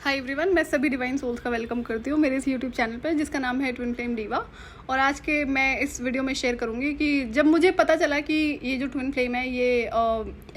Hi everyone, मैं सभी divine souls का वेलकम करती हूँ मेरे इस यूट्यूब चैनल पर जिसका नाम है ट्विन फ्लेम डीवा। और आज के मैं इस वीडियो में शेयर करूँगी कि जब मुझे पता चला कि ये जो ट्विन फ्लेम है ये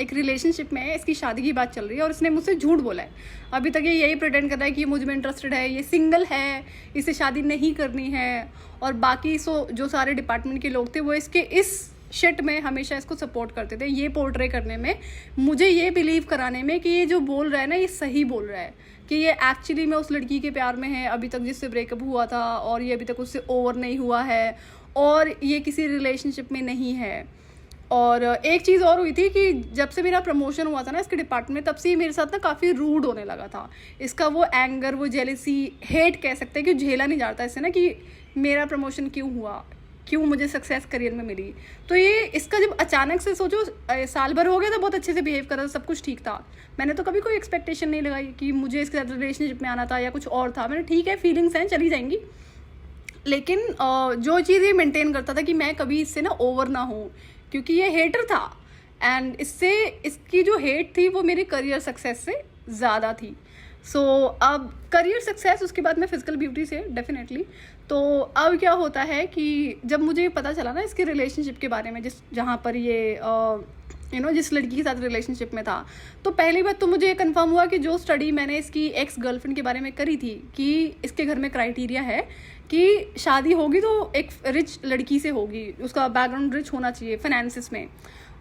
एक रिलेशनशिप में है, इसकी शादी की बात चल रही है और इसने मुझसे झूठ बोला है। अभी तक ये यही प्रिटेंड कर रहा है कि मुझ में इंटरेस्टेड है, ये सिंगल है, इसे शादी नहीं करनी है। और बाकी जो सारे डिपार्टमेंट के लोग थे वो इसके इस शिट में हमेशा इसको सपोर्ट करते थे, ये पोर्ट्रे करने में, मुझे ये बिलीव कराने में कि ये जो बोल रहा है ना ये सही बोल रहा है, कि ये एक्चुअली में उस लड़की के प्यार में है अभी तक जिससे ब्रेकअप हुआ था और ये अभी तक उससे ओवर नहीं हुआ है और ये किसी रिलेशनशिप में नहीं है। और एक चीज़ और हुई थी कि जब से मेरा प्रमोशन हुआ था ना इसके डिपार्टमेंट में, तब से ही मेरे साथ ना काफ़ी रूड होने लगा था। इसका वो एंगर, वो जेलिसी, हेट कह सकते हैं कि झेला नहीं जाता इससे ना कि मेरा प्रमोशन क्यों हुआ, क्यों मुझे सक्सेस करियर में मिली। तो ये इसका जब अचानक से सोचो साल भर हो गया था, बहुत अच्छे से बिहेव कर रहा था, सब कुछ ठीक था। मैंने तो कभी कोई एक्सपेक्टेशन नहीं लगाई कि मुझे इसके साथ रिलेशनशिप में आना था या कुछ और था। मैंने ठीक है, फीलिंग्स हैं, चली जाएंगी, लेकिन जो चीज़ ये मेंटेन करता था कि मैं कभी इससे ना ओवर ना हूँ, क्योंकि ये हेटर था एंड इससे इसकी जो हेट थी वो मेरी करियर सक्सेस से ज़्यादा थी। सो अब करियर सक्सेस, उसके बाद में फिजिकल ब्यूटी से डेफिनेटली। तो अब क्या होता है कि जब मुझे पता चला ना इसके रिलेशनशिप के बारे में, जहाँ पर ये जिस लड़की के साथ रिलेशनशिप में था, तो पहली बात तो मुझे ये कंफर्म हुआ कि जो स्टडी मैंने इसकी एक्स गर्लफ्रेंड के बारे में करी थी कि इसके घर में क्राइटेरिया है कि शादी होगी तो एक रिच लड़की से होगी, उसका बैकग्राउंड रिच होना चाहिए फाइनेंसिस में।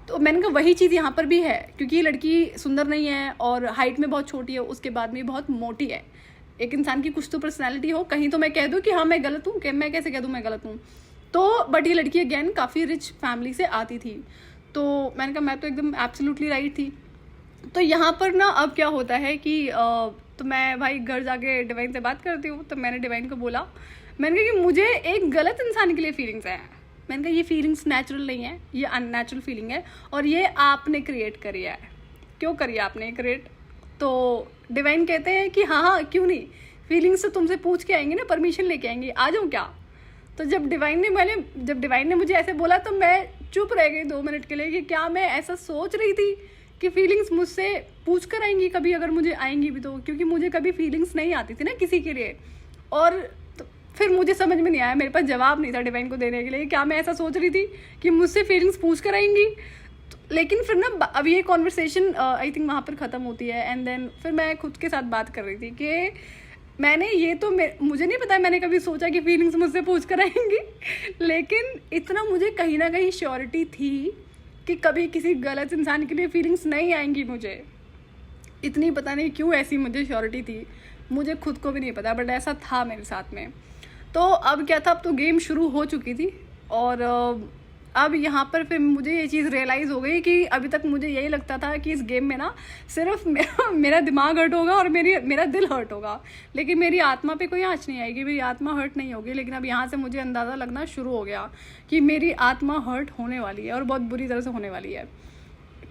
तो मैंने कहा वही चीज़ यहाँ पर भी है, क्योंकि ये लड़की सुंदर नहीं है और हाइट में बहुत छोटी है, उसके बाद में बहुत मोटी है। एक इंसान की कुछ तो पर्सनैलिटी हो, कहीं तो मैं कह दूँ कि हाँ मैं गलत हूँ, कि मैं कैसे कह दूँ मैं गलत हूँ। तो बट ये लड़की अगेन काफ़ी रिच फैमिली से आती थी। तो मैंने कहा मैं तो एकदम एब्सोल्युटली राइट थी। तो यहाँ पर ना अब क्या होता है कि तो मैं भाई घर जाके डिवाइन से बात करती हूँ। तो मैंने डिवाइन को बोला, मैंने कहा कि मुझे एक गलत इंसान के लिए फीलिंग्स हैं। मैंने कहा ये फीलिंग्स नेचुरल नहीं है, ये अननेचुरल फीलिंग है और ये आपने क्रिएट करी है। क्यों करी आपने क्रिएट? तो डिवाइन कहते हैं कि हाँ हाँ क्यों नहीं, फीलिंग्स तो तुमसे पूछ के आएंगी ना, परमिशन लेके आएंगी, आ जाऊँ क्या? तो जब डिवाइन ने मुझे ऐसे बोला तो मैं चुप रह गई 2 मिनट के लिए कि क्या मैं ऐसा सोच रही थी कि फीलिंग्स मुझसे पूछ कर आएंगी कभी, अगर मुझे आएंगी भी तो, क्योंकि मुझे कभी फीलिंग्स नहीं आती थी ना किसी के लिए। और तो फिर मुझे समझ में नहीं आया, मेरे पास जवाब नहीं था डिवाइन को देने के लिए, क्या मैं ऐसा सोच रही थी कि मुझसे फीलिंग्स पूछ कर आएंगी। लेकिन फिर ना अब ये कॉन्वर्सेशन आई थिंक वहाँ पर ख़त्म होती है एंड देन फिर मैं खुद के साथ बात कर रही थी कि मैंने ये तो मुझे नहीं पता, मैंने कभी सोचा कि फीलिंग्स मुझसे पूछ कर आएंगी, लेकिन इतना मुझे कहीं ना कहीं श्योरिटी थी कि कभी किसी गलत इंसान के लिए फीलिंग्स नहीं आएंगी। मुझे इतनी पता नहीं क्यों ऐसी मुझे श्योरिटी थी, मुझे खुद को भी नहीं पता, बट ऐसा था मेरे साथ में। तो अब क्या था, अब तो गेम शुरू हो चुकी थी और अब यहाँ पर फिर मुझे ये चीज़ रियलाइज़ हो गई कि अभी तक मुझे यही लगता था कि इस गेम में ना सिर्फ मेरा दिमाग हर्ट होगा और मेरा दिल हर्ट होगा, लेकिन मेरी आत्मा पे कोई आँच नहीं आएगी, मेरी आत्मा हर्ट नहीं होगी। लेकिन अब यहाँ से मुझे अंदाज़ा लगना शुरू हो गया कि मेरी आत्मा हर्ट होने वाली है और बहुत बुरी तरह से होने वाली है।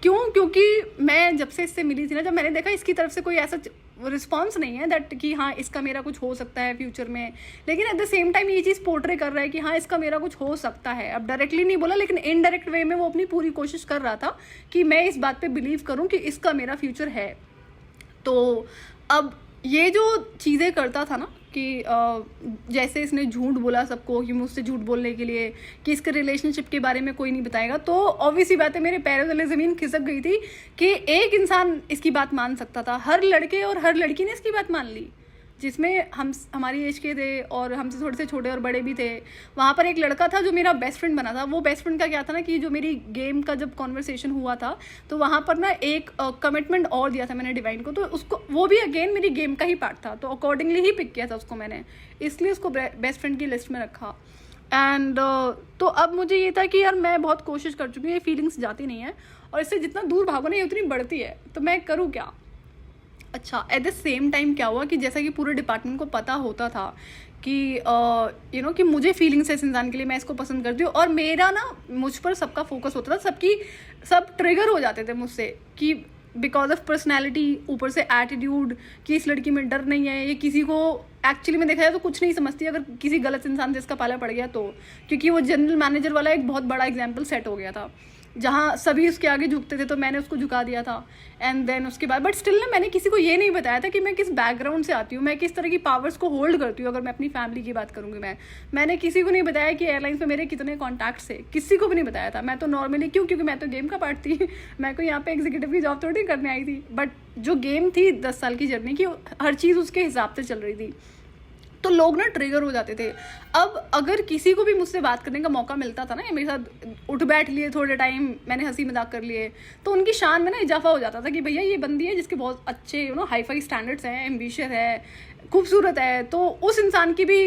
क्यों? क्योंकि मैं जब से इससे मिली थी ना, जब मैंने देखा इसकी तरफ से कोई ऐसा रिस्पॉन्स नहीं है दैट कि हाँ इसका मेरा कुछ हो सकता है फ्यूचर में, लेकिन एट द सेम टाइम ये चीज़ पोर्ट्रे कर रहा है कि हाँ इसका मेरा कुछ हो सकता है। अब डायरेक्टली नहीं बोला, लेकिन इनडायरेक्ट वे में वो अपनी पूरी कोशिश कर रहा था कि मैं इस बात पे बिलीव करूँ कि इसका मेरा फ्यूचर है। तो अब ये जो चीज़ें करता था ना कि जैसे इसने झूठ बोला सबको कि मुझसे झूठ बोलने के लिए कि इसके रिलेशनशिप के बारे में कोई नहीं बताएगा, तो ऑब्वियसली बात है मेरे पैरों तले ज़मीन खिसक गई थी कि एक इंसान इसकी बात मान सकता था। हर लड़के और हर लड़की ने इसकी बात मान ली, जिसमें हमारी एज के थे और हमसे थोड़े से छोटे और बड़े भी थे। वहाँ पर एक लड़का था जो मेरा बेस्ट फ्रेंड बना था। वो बेस्ट फ्रेंड का क्या था ना कि जो मेरी गेम का जब कॉन्वर्सेशन हुआ था तो वहाँ पर ना एक कमिटमेंट और दिया था मैंने डिवाइन को, तो उसको वो भी अगेन मेरी गेम का ही पार्ट था, तो अकॉर्डिंगली ही पिक किया था उसको मैंने, इसलिए उसको बेस्ट फ्रेंड की लिस्ट में रखा। एंड तो अब मुझे ये था कि यार मैं बहुत कोशिश कर चुकी हूँ, ये फीलिंग्स जाती नहीं है और इससे जितना दूर भागो ना ये उतनी बढ़ती है, तो मैं करूँ क्या? अच्छा, एट द सेम टाइम क्या हुआ कि जैसा कि पूरे डिपार्टमेंट को पता होता था कि कि मुझे फीलिंग्स है इस इंसान के लिए, मैं इसको पसंद करती हूँ, और मेरा ना मुझ पर सबका फोकस होता था, सब ट्रिगर हो जाते थे मुझसे कि बिकॉज ऑफ पर्सनैलिटी, ऊपर से एटीट्यूड कि इस लड़की में डर नहीं है, ये किसी को एक्चुअली में देखा जाए तो कुछ नहीं समझती अगर किसी गलत इंसान से इसका पाला पड़ गया तो, क्योंकि वो जनरल मैनेजर वाला एक बहुत बड़ा एग्जाम्पल सेट हो गया था। जहाँ सभी उसके आगे झुकते थे तो मैंने उसको झुका दिया था। एंड देन उसके बाद बट स्टिल ना मैंने किसी को ये नहीं बताया था कि मैं किस बैकग्राउंड से आती हूँ, मैं किस तरह की पावर्स को होल्ड करती हूँ। अगर मैं अपनी फैमिली की बात करूँगी, मैंने किसी को नहीं बताया कि एयरलाइंस में मेरे कितने कॉन्टैक्ट्स है, किसी को भी नहीं बताया था। मैं तो नॉर्मली क्योंकि मैं तो गेम का पार्ट थी मैं को यहाँ पे एग्जीक्यूटिव की जॉब थोड़ी करने आई थी। बट जो गेम थी 10 साल की जर्नी की, हर चीज़ उसके हिसाब से चल रही थी, तो लोग ना ट्रिगर हो जाते थे। अब अगर किसी को भी मुझसे बात करने का मौका मिलता था ना, मेरे साथ उठ बैठ लिए थोड़े टाइम, मैंने हंसी मजाक कर लिए, तो उनकी शान में ना इजाफा हो जाता था कि भैया ये बंदी है जिसके बहुत अच्छे हाई फाई स्टैंडर्ड्स हैं, एम्बिशियस है, खूबसूरत है, तो उस इंसान की भी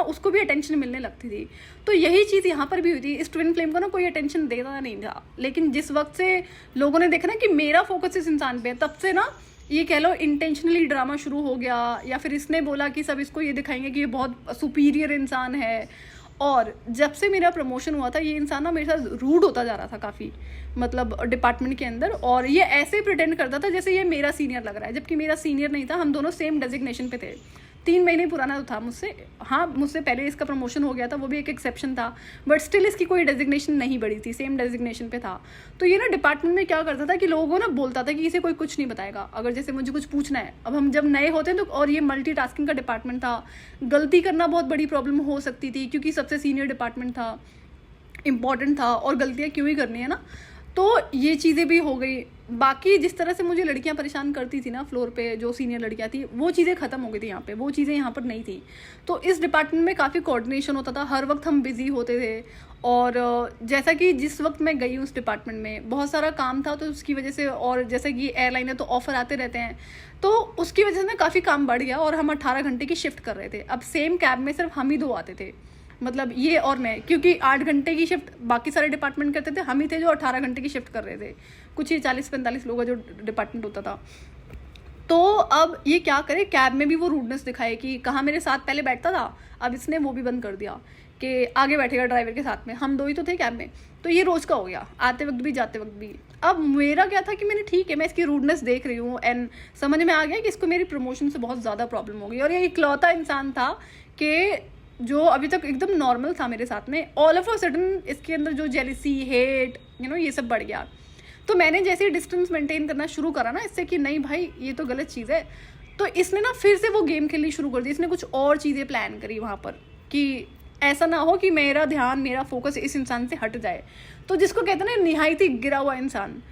उसको भी अटेंशन मिलने लगती थी। तो यही चीज़ यहाँ पर भी हुई थी। इस ट्विन फ्लेम को ना कोई अटेंशन देता नहीं था, लेकिन जिस वक्त से लोगों ने देखा ना कि मेरा फोकस इस इंसान पे है, तब से ना ये कह लो इंटेंशनली ड्रामा शुरू हो गया। या फिर इसने बोला कि सब इसको ये दिखाएंगे कि ये बहुत सुपीरियर इंसान है। और जब से मेरा प्रमोशन हुआ था, ये इंसान ना मेरे साथ रूड होता जा रहा था काफ़ी, मतलब डिपार्टमेंट के अंदर। और ये ऐसे प्रिटेंड करता था जैसे ये मेरा सीनियर लग रहा है, जबकि मेरा सीनियर नहीं था। हम दोनों सेम डेजिग्नेशन पे थे, 3 महीने पुराना था मुझसे। हाँ, मुझसे पहले इसका प्रमोशन हो गया था, वो भी एक एक्सेप्शन था, बट स्टिल इसकी कोई डेजिग्नेशन नहीं बढ़ी थी, सेम डेजिग्नेशन पे था। तो ये ना डिपार्टमेंट में क्या करता था कि लोगों ना बोलता था कि इसे कोई कुछ नहीं बताएगा। अगर जैसे मुझे कुछ पूछना है, अब हम जब नए होते हैं तो, और ये मल्टीटास्किंग का डिपार्टमेंट था, गलती करना बहुत बड़ी प्रॉब्लम हो सकती थी, क्योंकि सबसे सीनियर डिपार्टमेंट था, इम्पॉर्टेंट था, और गलतियाँ क्यों ही करनी है ना। तो ये चीज़ें भी हो गई। बाकी जिस तरह से मुझे लड़कियां परेशान करती थी ना फ्लोर पे, जो सीनियर लड़कियां थी, वो चीज़ें ख़त्म हो गई थी यहाँ पे, वो चीज़ें यहाँ पर नहीं थी। तो इस डिपार्टमेंट में काफ़ी कोऑर्डिनेशन होता था, हर वक्त हम बिजी होते थे। और जैसा कि जिस वक्त मैं गई उस डिपार्टमेंट में बहुत सारा काम था, तो उसकी वजह से, और जैसे कि एयरलाइन है तो ऑफर आते रहते हैं, तो उसकी वजह से ना काफ़ी काम बढ़ गया। और हम 18 घंटे की शिफ्ट कर रहे थे। अब सेम कैब में सिर्फ हम ही 2 आते थे, मतलब ये और मैं, क्योंकि 8 घंटे की शिफ्ट बाकी सारे डिपार्टमेंट करते थे, हम ही थे जो 18 घंटे की शिफ्ट कर रहे थे। कुछ ही 40-45 लोगों का जो डिपार्टमेंट होता था। तो अब ये क्या करे, कैब में भी वो रूडनेस दिखाए कि कहाँ मेरे साथ पहले बैठता था, अब इसने वो भी बंद कर दिया कि आगे बैठेगा ड्राइवर के साथ में। हम 2 ही तो थे कैब में, तो ये रोज़ का हो गया, आते वक्त भी जाते वक्त भी। अब मेरा क्या था कि मैंने ठीक है, मैं इसकी रूडनेस देख रही हूँ, एंड समझ में आ गया कि इसको मेरी प्रमोशन से बहुत ज़्यादा प्रॉब्लम हो गई। और ये इकलौता इंसान था कि जो अभी तक एकदम नॉर्मल था मेरे साथ में, ऑल ऑफ अ सडन इसके अंदर जो जेलिसी, हेट, ये सब बढ़ गया। तो मैंने जैसे ही डिस्टेंस मेंटेन करना शुरू करा ना इससे कि नहीं भाई ये तो गलत चीज़ है, तो इसने ना फिर से वो गेम खेलनी शुरू कर दी। इसने कुछ और चीज़ें प्लान करी वहाँ पर कि ऐसा ना हो कि मेरा ध्यान, मेरा फोकस इस इंसान से हट जाए। तो जिसको कहते हैं ना निहायती गिरा हुआ इंसान,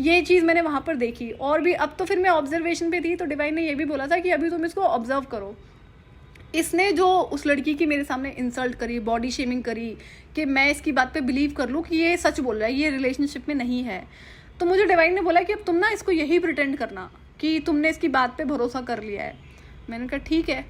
ये चीज़ मैंने वहाँ पर देखी। और भी अब तो फिर मैं ऑब्जर्वेशन पे थी, तो डिवाइन ने ये भी बोला था कि अभी तुम इसको ऑब्जर्व करो। इसने जो उस लड़की की मेरे सामने इंसल्ट करी, बॉडी शेमिंग करी, कि मैं इसकी बात पे बिलीव कर लूँ कि ये सच बोल रहा है, ये रिलेशनशिप में नहीं है। तो मुझे डिवाइन ने बोला कि अब तुम ना इसको यही प्रिटेंड करना कि तुमने इसकी बात पे भरोसा कर लिया है। मैंने कहा ठीक है।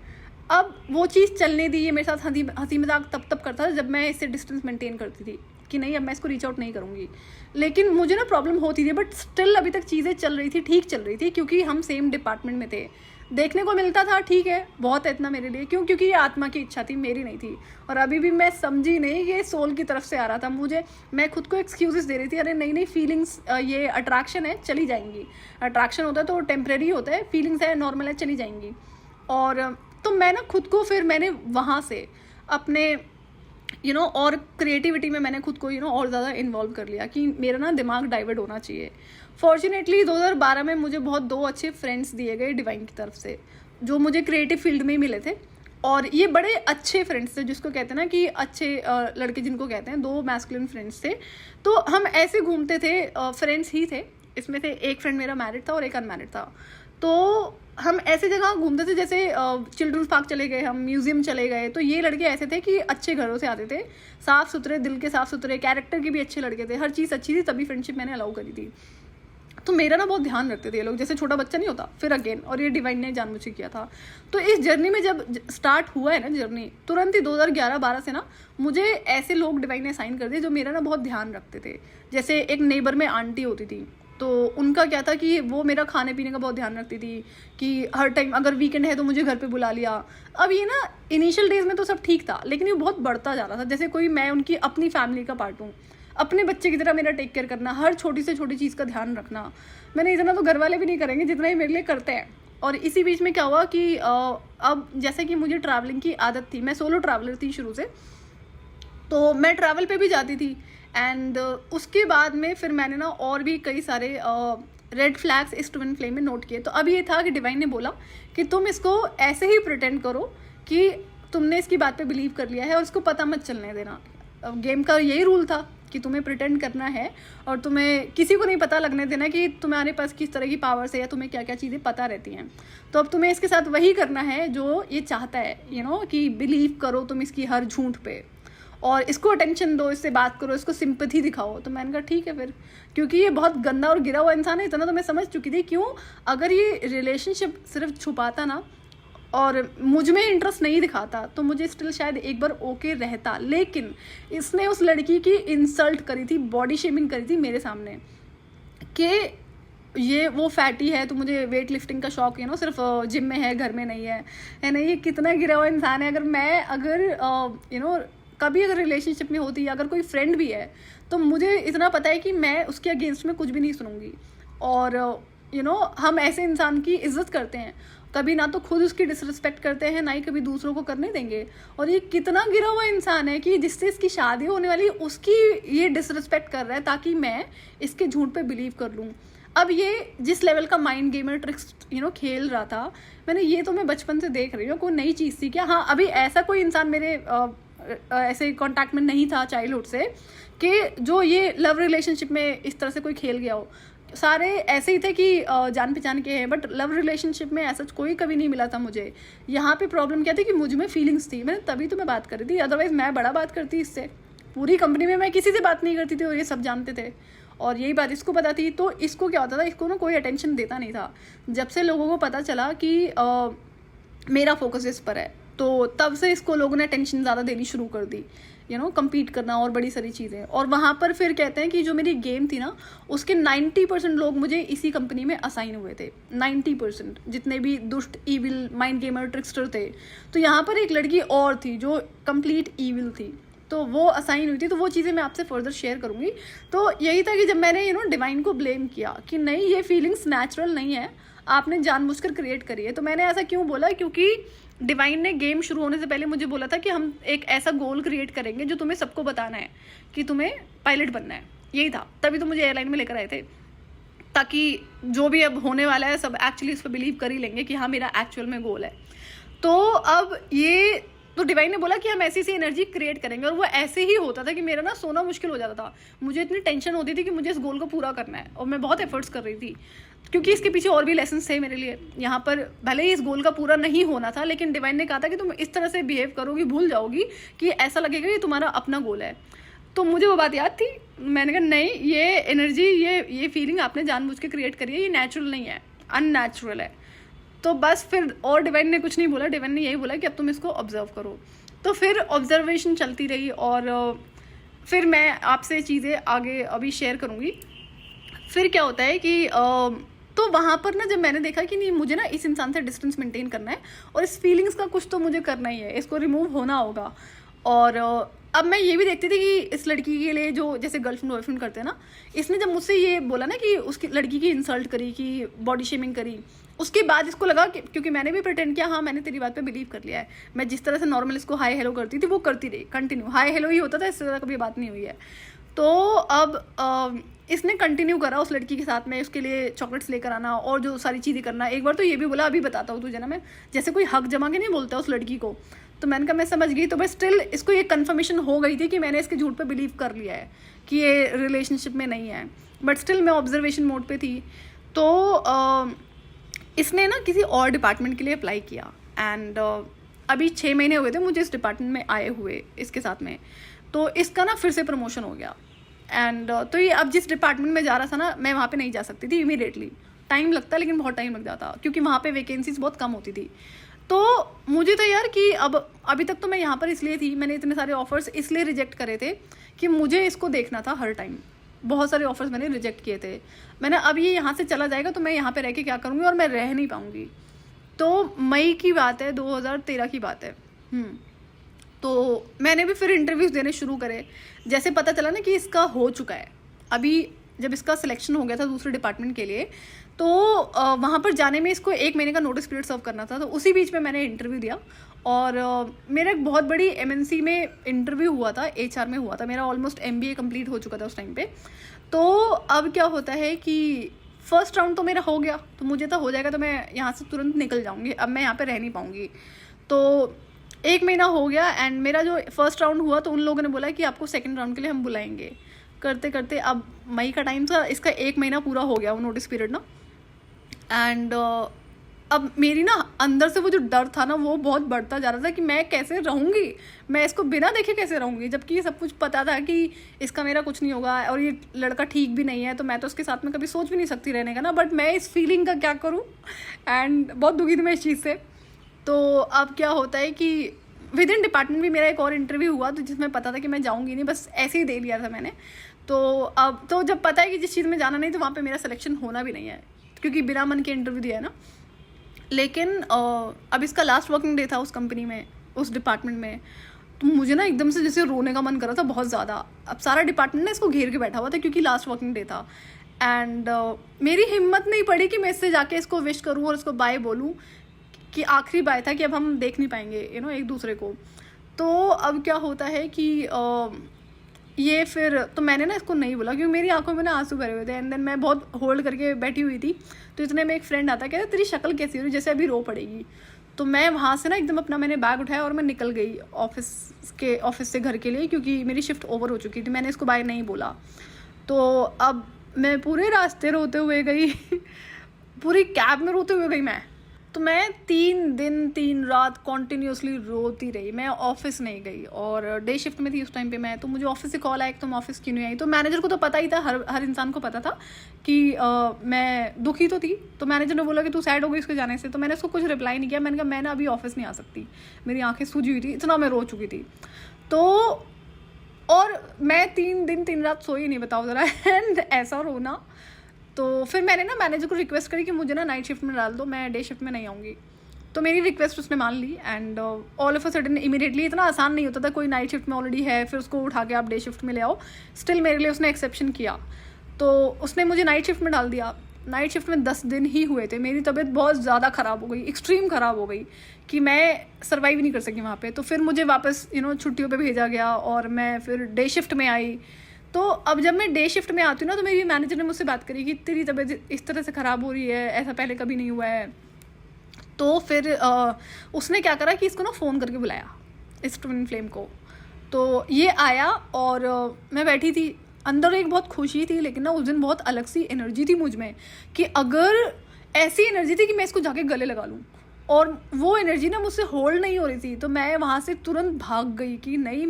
अब वो चीज़ चलने दी। ये मेरे साथ हंसी मजाक तब करता था जब मैं इससे डिस्टेंस मेंटेन करती थी कि नहीं अब मैं इसको रीच आउट नहीं करूँगी। लेकिन मुझे ना प्रॉब्लम होती थी, बट स्टिल अभी तक चीज़ें चल रही थी, ठीक चल रही थी, क्योंकि हम सेम डिपार्टमेंट में थे, देखने को मिलता था, ठीक है, बहुत है इतना मेरे लिए। क्योंकि ये आत्मा की इच्छा थी, मेरी नहीं थी। और अभी भी मैं समझी नहीं, ये सोल की तरफ से आ रहा था मुझे। मैं खुद को एक्सक्यूजेस दे रही थी, अरे नहीं फीलिंग्स, ये अट्रैक्शन है, चली जाएंगी। अट्रैक्शन होता है तो टेम्प्रेरी होता है, फीलिंग्स है नॉर्मल है, चली जाएंगी। और तो मैं ना खुद को फिर मैंने वहाँ से अपने और क्रिएटिविटी में मैंने खुद को और ज़्यादा इन्वॉल्व कर लिया कि मेरा ना दिमाग डाइवर्ट होना चाहिए। फॉर्चुनेटली 2012 में मुझे बहुत 2 अच्छे फ्रेंड्स दिए गए डिवाइन की तरफ से, जो मुझे क्रिएटिव फील्ड में ही मिले थे। और ये बड़े अच्छे फ्रेंड्स थे, जिसको कहते हैं ना कि अच्छे लड़के जिनको कहते हैं, 2 मैस्कुलिन फ्रेंड्स थे। तो हम ऐसे घूमते थे, फ्रेंड्स ही थे। इसमें से एक फ्रेंड मेरा मैरिड था और एक अनमैरिड था। तो हम ऐसे जगह घूमते थे, जैसे चिल्ड्रंस पार्क चले गए, हम म्यूजियम चले गए। तो ये लड़के ऐसे थे कि अच्छे घरों से आते थे, साफ़ सुथरे, दिल के साफ़ सुथरे, कैरेक्टर के भी अच्छे लड़के थे, हर चीज़ अच्छी थी, तभी फ्रेंडशिप मैंने अलाउ करी थी। तो मेरा ना बहुत ध्यान रखते थे ये लोग, जैसे छोटा बच्चा नहीं होता फिर अगेन। और ये डिवाइन ने जानबूझ के किया था। तो इस जर्नी में जब स्टार्ट हुआ है ना जर्नी, तुरंत ही 2011-12 से ना मुझे ऐसे लोग डिवाइन ने साइन कर दिए जो मेरा ना बहुत ध्यान रखते थे। जैसे एक नेबर में आंटी होती थी, तो उनका क्या था कि वो मेरा खाने पीने का बहुत ध्यान रखती थी कि हर टाइम अगर वीकेंड है तो मुझे घर पे बुला लिया। अब ये ना इनिशियल डेज में तो सब ठीक था, लेकिन ये बहुत बढ़ता जा रहा था, जैसे कोई मैं उनकी अपनी फैमिली का पार्ट हूँ, अपने बच्चे की तरह मेरा टेक केयर करना, हर छोटी से छोटी चीज़ का ध्यान रखना। मैंने इतना तो घर वाले भी नहीं करेंगे जितना ही मेरे लिए करते हैं। और इसी बीच में क्या हुआ कि अब जैसे कि मुझे ट्रैवलिंग की आदत थी, मैं सोलो ट्रैवलर थी शुरू से, तो मैं ट्रैवल पे भी जाती थी। एंड उसके बाद में फिर मैंने ना और भी कई सारे रेड फ्लैग्स इस ट्विन फ्लेम में नोट किए। तो अब ये था कि डिवाइन ने बोला कि तुम इसको ऐसे ही प्रिटेंड करो कि तुमने इसकी बात पे बिलीव कर लिया है और इसको पता मत चलने देना। गेम का यही रूल था कि तुम्हें प्रिटेंड करना है और तुम्हें किसी को नहीं पता लगने देना कि तुम्हारे पास किस तरह की पावर्स है या तुम्हें क्या क्या चीज़ें पता रहती हैं। तो अब तुम्हें इसके साथ वही करना है जो ये चाहता है, कि बिलीव करो तुम इसकी हर झूठ पे और इसको अटेंशन दो, इससे बात करो, इसको सिंपैथी दिखाओ। तो मैंने कहा ठीक है फिर, क्योंकि ये बहुत गंदा और गिरा हुआ इंसान है, इतना तो मैं समझ चुकी थी। क्यों, अगर ये रिलेशनशिप सिर्फ छुपाता ना और मुझ में इंटरेस्ट नहीं दिखाता तो मुझे स्टिल शायद एक बार ओके रहता, लेकिन इसने उस लड़की की इंसल्ट करी थी, बॉडी शेमिंग करी थी मेरे सामने कि ये वो फैटी है तो मुझे वेट लिफ्टिंग का शौक सिर्फ जिम में है, घर में नहीं है ना। ये कितना गिरा हुआ इंसान है। अगर कभी अगर रिलेशनशिप में होती है, अगर कोई फ्रेंड भी है, तो मुझे इतना पता है कि मैं उसके अगेंस्ट में कुछ भी नहीं सुनूंगी। और हम ऐसे इंसान की इज्जत करते हैं, कभी ना तो खुद उसकी डिसरिस्पेक्ट करते हैं, ना ही कभी दूसरों को करने देंगे। और ये कितना गिरा हुआ इंसान है कि जिससे इसकी शादी होने वाली उसकी ये डिसरिस्पेक्ट कर रहा है ताकि मैं इसके झूठ पे बिलीव कर लूँ। अब ये जिस लेवल का माइंड गेमर ट्रिक्स खेल रहा था, मैं बचपन से देख रही हूँ, कोई नई चीज़ थी क्या? हाँ, अभी ऐसा कोई इंसान मेरे ऐसे कांटेक्ट में नहीं था चाइल्डहुड से कि जो ये लव रिलेशनशिप में इस तरह से कोई खेल गया हो। सारे ऐसे ही थे कि जान पहचान के हैं, बट लव रिलेशनशिप में ऐसा कोई कभी नहीं मिला था मुझे। यहाँ पे प्रॉब्लम क्या थी कि मुझ में फीलिंग्स थी, मैंने तभी तो मैं बात कर रही थी, अदरवाइज मैं बड़ा बात करती इससे। पूरी कंपनी में मैं किसी से बात नहीं करती थी और ये सब जानते थे और यही बात इसको पता थी। तो इसको क्या होता था, इसको ना कोई अटेंशन देता नहीं था। जब से लोगों को पता चला कि मेरा फोकस इस पर है, तो तब से इसको लोगों ने अटेंशन ज़्यादा देनी शुरू कर दी, कम्पीट करना और बड़ी सारी चीज़ें। और वहाँ पर फिर कहते हैं कि जो मेरी गेम थी ना, उसके 90% लोग मुझे इसी कंपनी में असाइन हुए थे। 90% जितने भी दुष्ट ईविल माइंड गेमर ट्रिक्स्टर थे। तो यहाँ पर एक लड़की और थी जो कंप्लीट ईविल थी, तो वो असाइन हुई थी। तो वो चीज़ें मैं आपसे फर्दर शेयर करूँगी। तो यही था कि जब मैंने डिवाइन को ब्लेम किया कि नहीं, ये फीलिंग्स नेचुरल नहीं है, आपने जानबूझकर क्रिएट करी है। तो मैंने ऐसा क्यों बोला, क्योंकि डिवाइन ने गेम शुरू होने से पहले मुझे बोला था कि हम एक ऐसा गोल क्रिएट करेंगे जो तुम्हें सबको बताना है कि तुम्हें पायलट बनना है। यही था, तभी तो मुझे एयरलाइन में लेकर आए थे, ताकि जो भी अब होने वाला है सब एक्चुअली इस पर बिलीव कर ही लेंगे कि हाँ मेरा एक्चुअल में गोल है। तो अब ये तो डिवाइन ने बोला कि हम ऐसी एनर्जी क्रिएट करेंगे, और वो ऐसे ही होता था कि मेरा ना सोना मुश्किल हो जाता था। मुझे इतनी टेंशन होती थी कि मुझे इस गोल को पूरा करना है और मैं बहुत एफर्ट्स कर रही थी, क्योंकि इसके पीछे और भी लेसन थे मेरे लिए। यहाँ पर भले ही इस गोल का पूरा नहीं होना था, लेकिन डिवाइन ने कहा था कि तुम इस तरह से बिहेव करोगी, भूल जाओगी कि ऐसा लगेगा ये तुम्हारा अपना गोल है। तो मुझे वो बात याद थी। मैंने कहा नहीं, ये एनर्जी, ये फीलिंग आपने जानबूझ के क्रिएट करी है, ये नेचुरल नहीं है, अननेचुरल है। तो बस फिर और डिवाइन ने कुछ नहीं बोला, डिवाइन ने यही बोला कि अब तुम इसको ऑब्जर्व करो। तो फिर ऑब्जर्वेशन चलती रही और फिर मैं आपसे चीज़ें आगे अभी शेयर करूँगी। फिर क्या होता है कि तो वहाँ पर ना जब मैंने देखा कि नहीं, मुझे ना इस इंसान से डिस्टेंस मेंटेन करना है और इस फीलिंग्स का कुछ तो मुझे करना ही है, इसको रिमूव होना होगा। और अब मैं ये भी देखती थी कि इस लड़की के लिए जो जैसे गर्लफ्रेंड बॉयफ्रेंड करते हैं ना, इसने जब मुझसे ये बोला ना कि उसकी लड़की की इंसल्ट करी, कि बॉडी शेमिंग करी, उसके बाद इसको लगा कि क्योंकि मैंने भी प्रिटेंड किया, हाँ मैंने तेरी बात पे बिलीव कर लिया है, मैं जिस तरह से नॉर्मल इसको हाय हेलो करती थी वो करती रही, कंटिन्यू हाय हेलो ही होता था, इससे ज़्यादा कभी बात नहीं हुई है। तो अब इसने कंटिन्यू करा उस लड़की के साथ में, उसके लिए चॉकलेट्स लेकर आना और जो सारी चीज़ें करना। एक बार तो ये भी बोला, अभी बताता हूँ तुझे ना, मैं जैसे कोई हक जमा के नहीं बोलता उस लड़की को। तो मैंने कहा मैं समझ गई। तो बस स्टिल इसको ये कन्फर्मेशन हो गई थी कि मैंने इसके झूठ पे बिलीव कर लिया है कि ये रिलेशनशिप में नहीं है, बट स्टिल मैं ऑब्जर्वेशन मोड पे थी। तो इसने ना किसी और डिपार्टमेंट के लिए अप्लाई किया एंड अभी 6 महीने हो गए थे मुझे इस डिपार्टमेंट में आए हुए इसके साथ में। तो इसका ना फिर से प्रमोशन हो गया एंड तो ये अब जिस डिपार्टमेंट में जा रहा था ना, मैं वहाँ पे नहीं जा सकती थी इमीडिएटली, टाइम लगता लेकिन बहुत टाइम लग जाता, क्योंकि वहाँ पे वैकेंसीज बहुत कम होती थी। तो मुझे था यार कि अब अभी तक तो मैं यहाँ पर इसलिए थी, मैंने इतने सारे ऑफर्स इसलिए रिजेक्ट करे थे कि मुझे इसको देखना था हर टाइम। बहुत सारे ऑफर्स मैंने रिजेक्ट किए थे। मैंने अब ये यहाँ से चला जाएगा तो मैं यहाँ पे रह के क्या करूँगी, और मैं रह नहीं पाऊँगी। तो मई की बात है, 2013 की बात है। तो मैंने भी फिर इंटरव्यूज़ देने शुरू करे। जैसे पता चला ना कि इसका हो चुका है, अभी जब इसका सिलेक्शन हो गया था दूसरे डिपार्टमेंट के लिए, तो वहाँ पर जाने में इसको 1 महीने का नोटिस पीरियड सर्व करना था। तो उसी बीच में मैंने इंटरव्यू दिया और मेरा एक बहुत बड़ी MNC में इंटरव्यू हुआ था, HR में हुआ था। मेरा ऑलमोस्ट MBA कंप्लीट हो चुका था उस टाइम पे। तो अब क्या होता है कि फर्स्ट राउंड तो मेरा हो गया, तो मुझे तो हो जाएगा, तो मैं यहाँ से तुरंत निकल जाऊँगी, अब मैं यहाँ पे रह नहीं पाऊँगी। तो 1 महीना हो गया एंड मेरा जो फर्स्ट राउंड हुआ तो उन लोगों ने बोला कि आपको सेकंड राउंड के लिए हम बुलाएंगे। करते करते अब मई का टाइम था, इसका 1 महीना पूरा हो गया वो नोटिस पीरियड ना। एंड अब मेरी ना अंदर से वो जो डर था ना वो बहुत बढ़ता जा रहा था कि मैं कैसे रहूँगी, मैं इसको बिना देखे कैसे रहूँगी, जबकि ये सब कुछ पता था कि इसका मेरा कुछ नहीं होगा और ये लड़का ठीक भी नहीं है, तो मैं तो उसके साथ में कभी सोच भी नहीं सकती रहने का ना। बट मैं इस फीलिंग का क्या करूँ, एंड बहुत दुखी थी मैं इस चीज़ से। तो अब क्या होता है कि विद इन डिपार्टमेंट भी मेरा एक और इंटरव्यू हुआ, तो जिसमें पता था कि मैं जाऊँगी नहीं, बस ऐसे ही दे लिया था मैंने। तो अब तो जब पता है कि जिस चीज़ में जाना नहीं, तो वहाँ पे मेरा सिलेक्शन होना भी नहीं है, क्योंकि बिना मन के इंटरव्यू दिया है ना। लेकिन अब इसका लास्ट वर्किंग डे था उस कंपनी में, उस डिपार्टमेंट में। तो मुझे ना एकदम से जैसे रोने का मन कर रहा था बहुत ज़्यादा। अब सारा डिपार्टमेंट ना इसको घेर के बैठा हुआ था क्योंकि लास्ट वर्किंग डे था। एंड मेरी हिम्मत नहीं पड़ी कि मैं इससे जाके इसको विश करूँ और इसको बाय बोलूँ कि आखिरी बाय था कि अब हम देख नहीं पाएंगे एक दूसरे को। तो अब क्या होता है कि ये फिर तो मैंने ना इसको नहीं बोला क्योंकि मेरी आंखों में ना आंसू भरे हुए थे। एंड देन मैं बहुत होल्ड करके बैठी हुई थी। तो इतने में एक फ्रेंड आता, कहता तेरी शक्ल कैसी हो रही, जैसे अभी रो पड़ेगी। तो मैं वहाँ से ना एकदम अपना मैंने बैग उठाया और मैं निकल गई ऑफिस से घर के लिए, क्योंकि मेरी शिफ्ट ओवर हो चुकी थी। मैंने इसको बाय नहीं बोला। तो अब मैं पूरे रास्ते रोते हुए गई पूरी कैब में रोते हुए गई मैं। तो मैं 3 दिन 3 रात कॉन्टीन्यूसली रोती रही। मैं ऑफिस नहीं गई और डे शिफ्ट में थी उस टाइम पे मैं। तो मुझे ऑफिस से कॉल आया कि तुम ऑफिस क्यों नहीं आई। तो मैनेजर को तो पता ही था, हर इंसान को पता था कि मैं दुखी तो थी। तो मैनेजर ने बोला कि तू सैड हो गई उसके जाने से। तो मैंने उसको कुछ रिप्लाई नहीं किया। मैंने कहा मैं ना अभी ऑफिस नहीं आ सकती, मेरी आंखें सूजी हुई थी, इतना मैं रो चुकी थी। तो और मैं 3 दिन 3 रात सोई नहीं, बताओ ज़रा। एंड ऐसा रोना। तो फिर मैंने ना मैनेजर को रिक्वेस्ट करी कि मुझे ना नाइट शिफ्ट में डाल दो, मैं डे शिफ्ट में नहीं आऊँगी। तो मेरी रिक्वेस्ट उसने मान ली। And all of a sudden immediately, इतना आसान नहीं होता था, कोई नाइट शिफ्ट में ऑलरेडी है फिर उसको उठा के आप डे शिफ्ट में ले आओ। स्टिल मेरे लिए उसने एक्सेप्शन किया। तो उसने मुझे नाइट शिफ्ट में डाल दिया। नाइट शिफ्ट में 10 दिन ही हुए थे, मेरी तबीयत बहुत ज़्यादा ख़राब हो गई, एक्सट्रीम ख़राब हो गई कि मैं सर्वाइव नहीं कर सकी वहाँ पे। तो फिर मुझे वापस छुट्टियों पे भेजा गया और मैं फिर डे शिफ्ट में आई। तो अब जब मैं डे शिफ्ट में आती हूँ ना, तो मेरी मैनेजर ने मुझसे बात करी कि तेरी तबीयत इस तरह से ख़राब हो रही है, ऐसा पहले कभी नहीं हुआ है। तो फिर उसने क्या करा कि इसको ना फ़ोन करके बुलाया, इस ट्विन फ्लेम को। तो ये आया और मैं बैठी थी, अंदर एक बहुत खुशी थी, लेकिन ना उस दिन बहुत अलग सी एनर्जी थी मुझ में कि अगर ऐसी एनर्जी थी कि मैं इसको जाके गले लगा लूँ। और वो एनर्जी ना मुझसे होल्ड नहीं हो रही थी। तो मैं वहाँ से तुरंत भाग गई कि नहीं,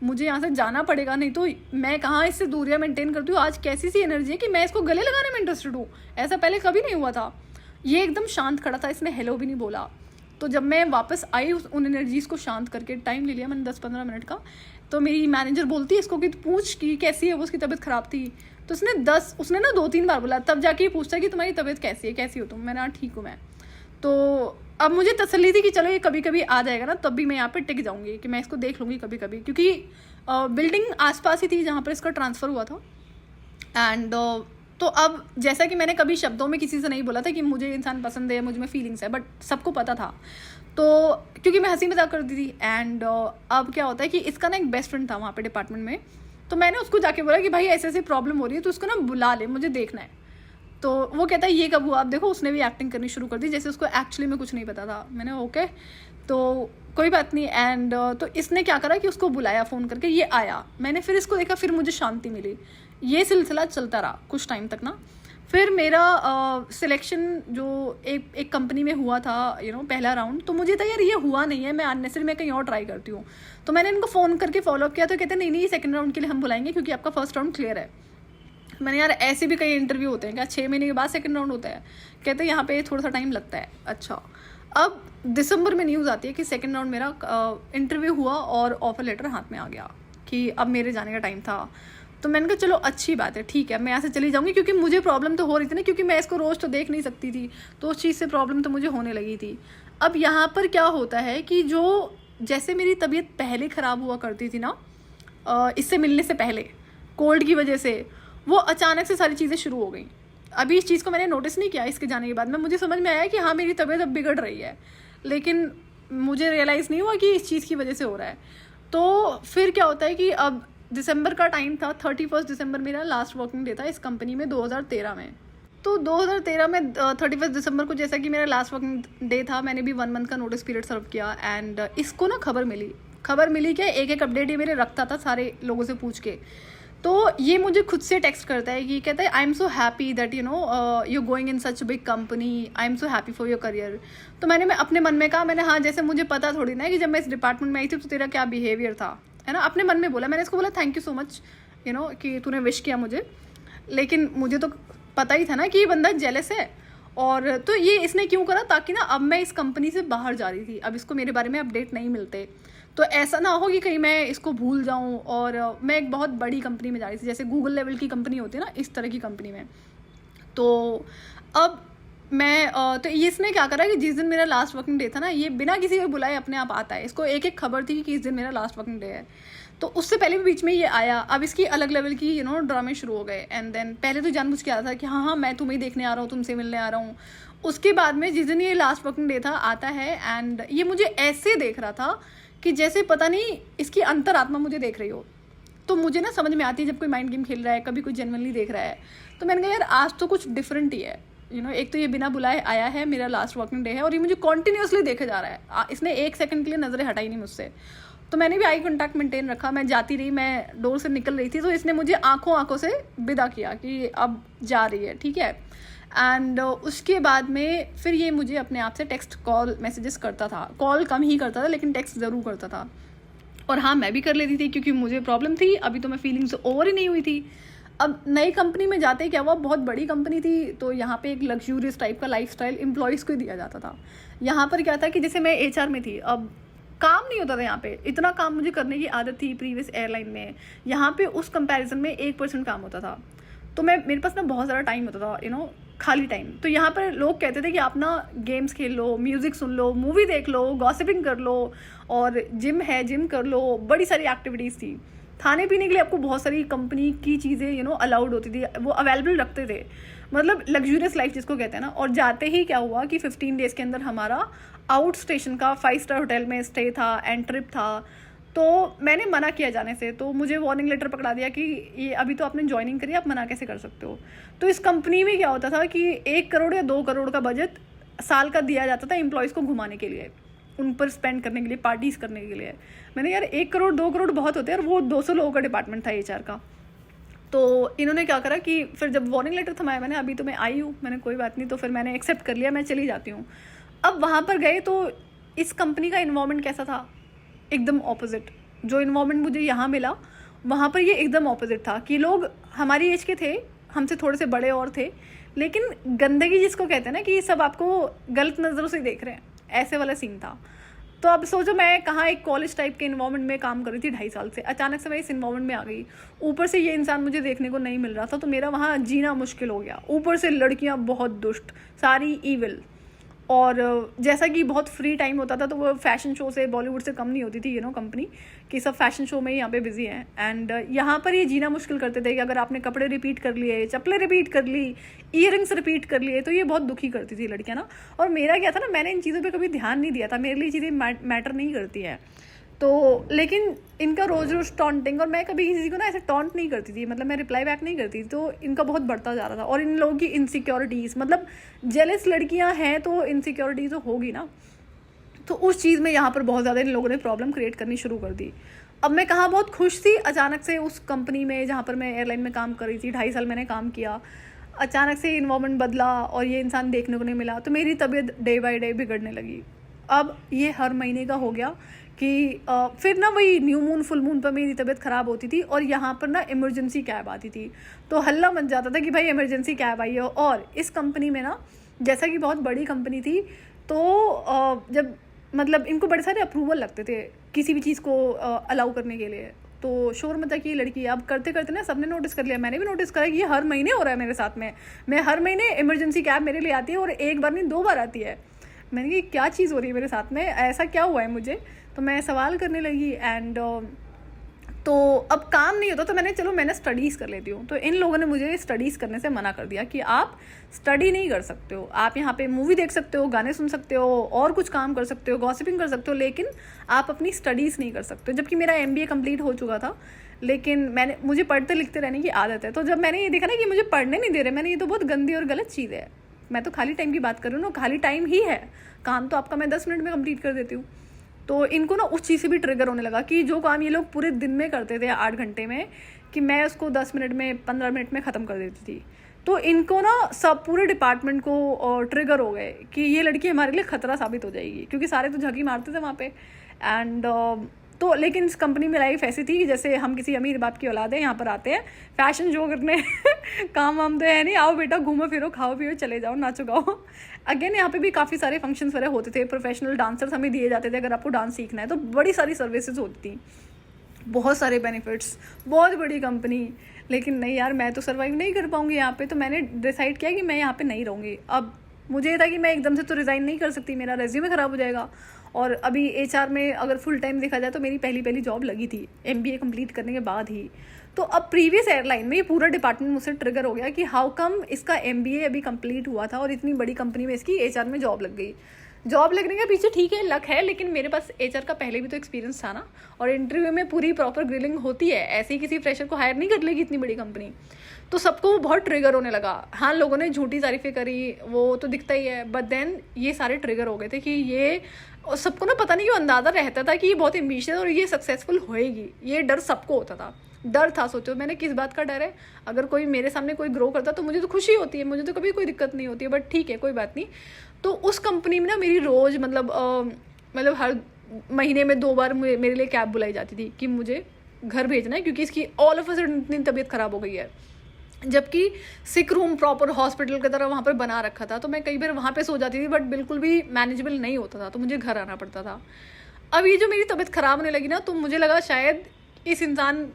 मुझे यहाँ से जाना पड़ेगा, नहीं तो मैं कहाँ इससे दूरियाँ मेंटेन करती हूँ। आज कैसी सी एनर्जी है कि मैं इसको गले लगाने में इंटरेस्टेड हूँ, ऐसा पहले कभी नहीं हुआ था। ये एकदम शांत खड़ा था, इसने हेलो भी नहीं बोला। तो जब मैं वापस आई उन एनर्जीज़ को शांत करके, टाइम ले लिया मैंने 10-15 मिनट का। तो मेरी मैनेजर बोलती है इसको कि पूछ कि कैसी है वो, उसकी तबीयत ख़राब थी। तो उसने ना 2-3 बार बोला, तब जाके पूछता कि तुम्हारी तबीयत कैसी है, कैसी हो तुम। मैंने ठीक हूँ मैं। तो अब मुझे तसल्ली थी कि चलो ये कभी कभी आ जाएगा ना, तब भी मैं यहाँ पे टिक जाऊँगी, कि मैं इसको देख लूँगी कभी कभी, क्योंकि बिल्डिंग आसपास ही थी जहाँ पर इसका ट्रांसफ़र हुआ था। एंड तो अब जैसा कि मैंने कभी शब्दों में किसी से नहीं बोला था कि मुझे इंसान पसंद है, मुझ में फीलिंग्स है, बट सबको पता था। तो क्योंकि मैं हंसी मजाक करती थी। एंड अब क्या होता है कि इसका ना एक बेस्ट फ्रेंड था वहाँ पे डिपार्टमेंट में। तो मैंने उसको जाके बोला कि भाई ऐसे ऐसी प्रॉब्लम हो रही है, तो उसको ना बुला ले, मुझे देखना है। तो वो कहता है ये कब हुआ। आप देखो, उसने भी एक्टिंग करनी शुरू कर दी जैसे उसको एक्चुअली में कुछ नहीं पता था। मैंने ओके, तो कोई बात नहीं। एंड तो इसने क्या करा कि उसको बुलाया फ़ोन करके, ये आया, मैंने फिर इसको देखा, फिर मुझे शांति मिली। ये सिलसिला चलता रहा कुछ टाइम तक ना। फिर मेरा सिलेक्शन जो एक कंपनी में हुआ था, पहला राउंड, तो मुझे था यार ये हुआ नहीं है, मैं अननेसरी मैं कहीं और ट्राई करती हूँ। तो मैंने इनको फ़ोन करके फॉलोअप किया। तो कहते नहीं, सेकंड राउंड के लिए हम बुलाएंगे क्योंकि आपका फर्स्ट राउंड क्लियर है। मैंने यार ऐसे भी कई इंटरव्यू होते हैं क्या, 6 महीने के बाद सेकंड राउंड होता है। कहते हैं यहाँ पे थोड़ा सा टाइम लगता है। अच्छा, अब दिसंबर में न्यूज़ आती है कि सेकंड राउंड मेरा इंटरव्यू हुआ और ऑफर लेटर हाथ में आ गया कि अब मेरे जाने का टाइम था। तो मैंने कहा चलो अच्छी बात है, ठीक है, मैं यहाँ से चली जाऊँगी, क्योंकि मुझे प्रॉब्लम तो हो रही थी ना, क्योंकि मैं इसको रोज़ तो देख नहीं सकती थी, तो उस चीज़ से प्रॉब्लम तो मुझे होने लगी थी। अब यहाँ पर क्या होता है कि जो जैसे मेरी तबीयत पहले ख़राब हुआ करती थी ना, इससे मिलने से पहले कोल्ड की वजह से, वो अचानक से सारी चीज़ें शुरू हो गई। अभी इस चीज़ को मैंने नोटिस नहीं किया इसके जाने के बाद में, मुझे समझ में आया कि हाँ मेरी तबीयत अब बिगड़ रही है, लेकिन मुझे रियलाइज़ नहीं हुआ कि इस चीज़ की वजह से हो रहा है। तो फिर क्या होता है कि अब दिसंबर का टाइम था, 31 दिसंबर मेरा लास्ट वर्किंग डे था इस कंपनी में 2013 में। तो 2013 में 31 दिसंबर को जैसा कि मेरा लास्ट वर्किंग डे था, मैंने भी 1 मंथ का नोटिस पीरियड सर्व किया। एंड इसको ना खबर मिली कि एक एक अपडेट ये मेरे रखता था सारे लोगों से पूछ के। तो ये मुझे खुद से टेक्स्ट करता है कि कहता है I am so happy that you know you going in such big company, I am so happy for your career. तो मैं अपने मन में कहा, मैंने हाँ जैसे मुझे पता थोड़ी ना है कि जब मैं इस डिपार्टमेंट में आई थी तो तेरा क्या बिहेवियर था, है ना। अपने मन में बोला, मैंने इसको बोला thank you so much you know कि तूने विश किया मुझे, लेकिन मुझे तो पता ही था ना कि ये बंदा जेलस है। और तो ये इसने क्यों करा, ताकि ना अब मैं इस कंपनी से बाहर जा रही थी, अब इसको मेरे बारे में अपडेट नहीं मिलते, तो ऐसा ना हो कि कहीं मैं इसको भूल जाऊं। और मैं एक बहुत बड़ी कंपनी में जा रही थी, जैसे गूगल लेवल की कंपनी होती है ना, इस तरह की कंपनी में। तो अब मैं तो ये इसने क्या करा कि जिस दिन मेरा लास्ट वर्किंग डे था ना, ये बिना किसी को बुलाए अपने आप आता है। इसको एक एक खबर थी कि इस दिन मेरा लास्ट वर्किंग डे है। तो उससे पहले भी बीच में ये आया। अब इसकी अलग लेवल की यू नो ड्रामे शुरू हो गए। एंड देन पहले तो जानबूझ के आता था कि हाँ हाँ मैं तुम्हें देखने आ रहा हूँ, तुमसे मिलने आ रहा हूँ। उसके बाद में जिस दिन ये लास्ट वर्किंग डे था आता है, एंड ये मुझे ऐसे देख रहा था कि जैसे पता नहीं इसकी अंतरात्मा मुझे देख रही हो। तो मुझे ना समझ में आती है जब कोई माइंड गेम खेल रहा है, कभी कोई जेन्युइनली देख रहा है। तो मैंने कहा यार आज तो कुछ डिफरेंट ही है, यू नो। एक तो ये बिना बुलाए आया है, मेरा लास्ट वर्किंग डे है, और ये मुझे कॉन्टिन्यूसली देखे जा रहा है। इसने एक सेकंड के लिए नज़रें हटाई नहीं मुझसे। तो मैंने भी आई कॉन्टैक्ट मेंटेन रखा। मैं जाती रही, मैं डोर से निकल रही थी, तो इसने मुझे आंखों से विदा किया कि अब जा रही है, ठीक है। एंड उसके बाद में फिर ये मुझे अपने आप से टेक्स्ट कॉल मैसेजेस करता था। कॉल कम ही करता था लेकिन टेक्स्ट ज़रूर करता था। और हाँ मैं भी कर लेती थी क्योंकि मुझे प्रॉब्लम थी, अभी तो मैं फीलिंग्स ओवर ही नहीं हुई थी। अब नई कंपनी में जाते क्या हुआ, बहुत बड़ी कंपनी थी, तो यहाँ पे एक लग्जूरियस टाइप का लाइफस्टाइल एम्प्लॉयज़ को ही दिया जाता था। यहाँ पर क्या था कि जैसे मैं HR में थी, अब काम नहीं होता था यहाँ पे, इतना काम मुझे करने की आदत थी प्रीवियस एयरलाइन में। यहाँ पे उस कंपैरिजन में 1% काम होता था। तो मेरे पास ना बहुत ज़्यादा टाइम होता था, यू नो, खाली टाइम। तो यहाँ पर लोग कहते थे कि आप ना गेम्स खेल लो, म्यूज़िक सुन लो, मूवी देख लो, गॉसिपिंग कर लो, और जिम है जिम कर लो। बड़ी सारी एक्टिविटीज़ थी। खाने पीने के लिए आपको बहुत सारी कंपनी की चीज़ें यू नो अलाउड होती थी, वो अवेलेबल रखते थे। मतलब लग्जूरियस लाइफ जिसको कहते हैं ना। और जाते ही क्या हुआ कि 15 डेज़ के अंदर हमारा आउट स्टेशन का 5 स्टार होटल में स्टे था एंड ट्रिप था। तो मैंने मना किया जाने से, तो मुझे वार्निंग लेटर पकड़ा दिया कि ये अभी तो आपने ज्वाइनिंग करी, आप मना कैसे कर सकते हो। तो इस कंपनी में क्या होता था कि 1 करोड़ या 2 करोड़ का बजट साल का दिया जाता था एम्प्लॉयज़ को घुमाने के लिए, उन पर स्पेंड करने के लिए, पार्टीज़ करने के लिए। मैंने यार 1 करोड़ 2 करोड़ बहुत होते हैं, और वो 200 लोगों का डिपार्टमेंट था HR का। तो इन्होंने क्या करा कि फिर जब वार्निंग लेटर थमाया मैंने, अभी तो मैं आई हूँ, मैंने कोई बात नहीं, तो फिर मैंने एक्सेप्ट कर लिया, मैं चली जाती हूँ। अब वहाँ पर गए तो इस कंपनी का इन्वायरमेंट कैसा था, एकदम ऑपोजिट। जो इन्वायरमेंट मुझे यहाँ मिला वहाँ पर ये एकदम ऑपोजिट था कि लोग हमारी एज के थे, हमसे थोड़े से बड़े और थे, लेकिन गंदगी जिसको कहते हैं ना कि सब आपको गलत नज़रों से देख रहे हैं, ऐसे वाला सीन था। तो अब सोचो मैं कहाँ एक कॉलेज टाइप के इन्वायरमेंट में काम कर रही थी 2.5 साल से, अचानक से मैं इस इन्वायरमेंट में आ गई। ऊपर से ये इंसान मुझे देखने को नहीं मिल रहा था, तो मेरा वहाँ जीना मुश्किल हो गया। ऊपर से लड़कियाँ बहुत दुष्ट, सारी ईविल, और जैसा कि बहुत फ्री टाइम होता था तो वो फैशन शो से, बॉलीवुड से कम नहीं होती थी, यू नो, कंपनी कि सब फैशन शो में ही यहाँ पे बिजी हैं। एंड यहाँ पर ये जीना मुश्किल करते थे कि अगर आपने कपड़े रिपीट कर लिए, चप्पलें रिपीट कर ली, ईयरिंग्स रिपीट कर लिए, तो ये बहुत दुखी करती थी लड़कियाँ ना। और मेरा क्या था ना, मैंने इन चीज़ों पर कभी ध्यान नहीं दिया था, मेरे लिए चीज़ें मैटर नहीं करती है। तो लेकिन इनका रोज़ रोज़ टॉन्टिंग, और मैं कभी किसी को ना ऐसे टॉन्ट नहीं करती थी, मतलब मैं रिप्लाई बैक नहीं करती थी, तो इनका बहुत बढ़ता जा रहा था। और इन लोगों की इनसिक्योरिटीज़, मतलब जेलस लड़कियां हैं तो इनसिक्योरिटीज़ तो होगी ना, तो उस चीज़ में यहाँ पर बहुत ज़्यादा इन लोगों ने प्रॉब्लम क्रिएट करनी शुरू कर दी। अब मैं कहाँ बहुत खुश थी, अचानक से उस कंपनी में जहाँ पर मैं एयरलाइन में काम कर रही थी, 2.5 साल मैंने काम किया, अचानक से इन्वायरमेंट बदला और ये इंसान देखने को नहीं मिला, तो मेरी तबीयत डे बाई डे बिगड़ने लगी। अब ये हर महीने का हो गया कि फिर ना वही न्यू मून फुल मून पर मेरी तबीयत ख़राब होती थी, और यहाँ पर ना इमरजेंसी कैब आती थी, तो हल्ला मच जाता था कि भाई इमरजेंसी कैब आई है। और इस कंपनी में ना, जैसा कि बहुत बड़ी कंपनी थी, तो जब मतलब इनको बड़े सारे अप्रूवल लगते थे किसी भी चीज़ को अलाउ करने के लिए, तो शोर मचा कि ये लड़की, अब करते करते ना सबने नोटिस कर लिया, मैंने भी नोटिस करा कि ये हर महीने हो रहा है मेरे साथ में। मैं हर महीने इमरजेंसी कैब मेरे लिए आती है, और एक बार नहीं 2 बार आती है। मैंने कहा क्या चीज़ हो रही है मेरे साथ में, ऐसा क्या हुआ है मुझे, तो मैं सवाल करने लगी। एंड तो अब काम नहीं होता तो मैंने स्टडीज़ कर लेती हूँ। तो इन लोगों ने मुझे स्टडीज़ करने से मना कर दिया कि आप स्टडी नहीं कर सकते हो, आप यहाँ पे मूवी देख सकते हो, गाने सुन सकते हो और कुछ काम कर सकते हो, गॉसिपिंग कर सकते हो, लेकिन आप अपनी स्टडीज़ नहीं कर सकते। जबकि मेरा MBA कंप्लीट हो चुका था, लेकिन मुझे पढ़ते लिखते रहने की आदत है। तो जब मैंने ये देखा ना कि मुझे पढ़ने नहीं दे रहे, ये तो बहुत गंदी और गलत चीज़ है। मैं तो खाली टाइम की बात कर रही हूँ ना, खाली टाइम ही है, काम तो आपका मैं 10 मिनट में कंप्लीट कर देती हूँ। तो इनको ना उस चीज़ से भी ट्रिगर होने लगा कि जो काम ये लोग पूरे दिन में करते थे 8 घंटे में, कि मैं उसको 10 मिनट में 15 मिनट में ख़त्म कर देती थी। तो इनको ना सब पूरे डिपार्टमेंट को ट्रिगर हो गए कि ये लड़की हमारे लिए ख़तरा साबित हो जाएगी, क्योंकि सारे तो झकी मारते थे वहाँ पे। एंड तो लेकिन इस कंपनी में लाइफ ऐसी थी कि जैसे हम किसी अमीर बाप की औलाद है, यहाँ पर आते हैं फैशन शो करने काम वाम तो है नहीं, आओ बेटा घूमो फिरो खाओ पियो चले जाओ नाचो गाओ। अगेन यहाँ पे भी काफ़ी सारे फंक्शंस वगैरह होते थे, प्रोफेशनल डांसर्स हमें दिए जाते थे अगर आपको डांस सीखना है, तो बड़ी सारी सर्विसेज होती थी, बहुत सारे बेनिफिट्स, बहुत बड़ी कंपनी। लेकिन नहीं यार, मैं तो सर्वाइव नहीं कर पाऊंगी यहाँ पे। तो मैंने डिसाइड किया कि मैं यहाँ पे नहीं रहूँगी। अब मुझे ये था कि मैं एकदम से तो रिज़ाइन नहीं कर सकती, मेरा रेज्यूमे ख़राब हो जाएगा। और अभी HR में अगर फुल टाइम देखा जाए तो मेरी पहली जॉब लगी थी MBA कंप्लीट करने के बाद ही। तो अब प्रीवियस एयरलाइन में ये पूरा डिपार्टमेंट मुझसे ट्रिगर हो गया कि हाउ कम इसका MBA अभी कंप्लीट हुआ था और इतनी बड़ी कंपनी में इसकी HR में जॉब लग गई। जॉब लगने के पीछे ठीक है लक है, लेकिन मेरे पास HR का पहले भी तो एक्सपीरियंस था ना, और इंटरव्यू में पूरी प्रॉपर ग्रिलिंग होती है, ऐसे ही किसी फ्रेशर को हायर नहीं कर लेगी इतनी बड़ी कंपनी। तो सबको वो बहुत ट्रिगर होने लगा। हाँ, लोगों ने झूठी तारीफें करी, वो तो दिखता ही है, बट देन ये सारे ट्रिगर हो गए थे कि ये, और सबको ना पता नहीं क्यों अंदाज़ा रहता था कि ये बहुत एम्बिशियस और ये सक्सेसफुल होएगी, ये डर सबको होता था। डर था, सोचो मैंने किस बात का डर है, अगर कोई मेरे सामने कोई ग्रो करता तो मुझे तो खुशी होती है, मुझे तो कभी कोई दिक्कत नहीं होती है, बट ठीक है कोई बात नहीं। तो उस कंपनी में ना मेरी रोज़ मतलब हर महीने में 2 बार मेरे लिए कैब बुलाई जाती थी कि मुझे घर भेजना है, क्योंकि इसकी ऑल ऑफ अ सडन इतनी तबीयत ख़राब हो गई है। जबकि सिक रूम प्रॉपर हॉस्पिटल की तरह वहाँ पर बना रखा था, तो मैं कई बार वहाँ पे सो जाती थी, बट बिल्कुल भी मैनेजेबल नहीं होता था, तो मुझे घर आना पड़ता था। अब ये जो मेरी तबीयत ख़राब होने लगी ना, तो मुझे लगा शायद इस इंसान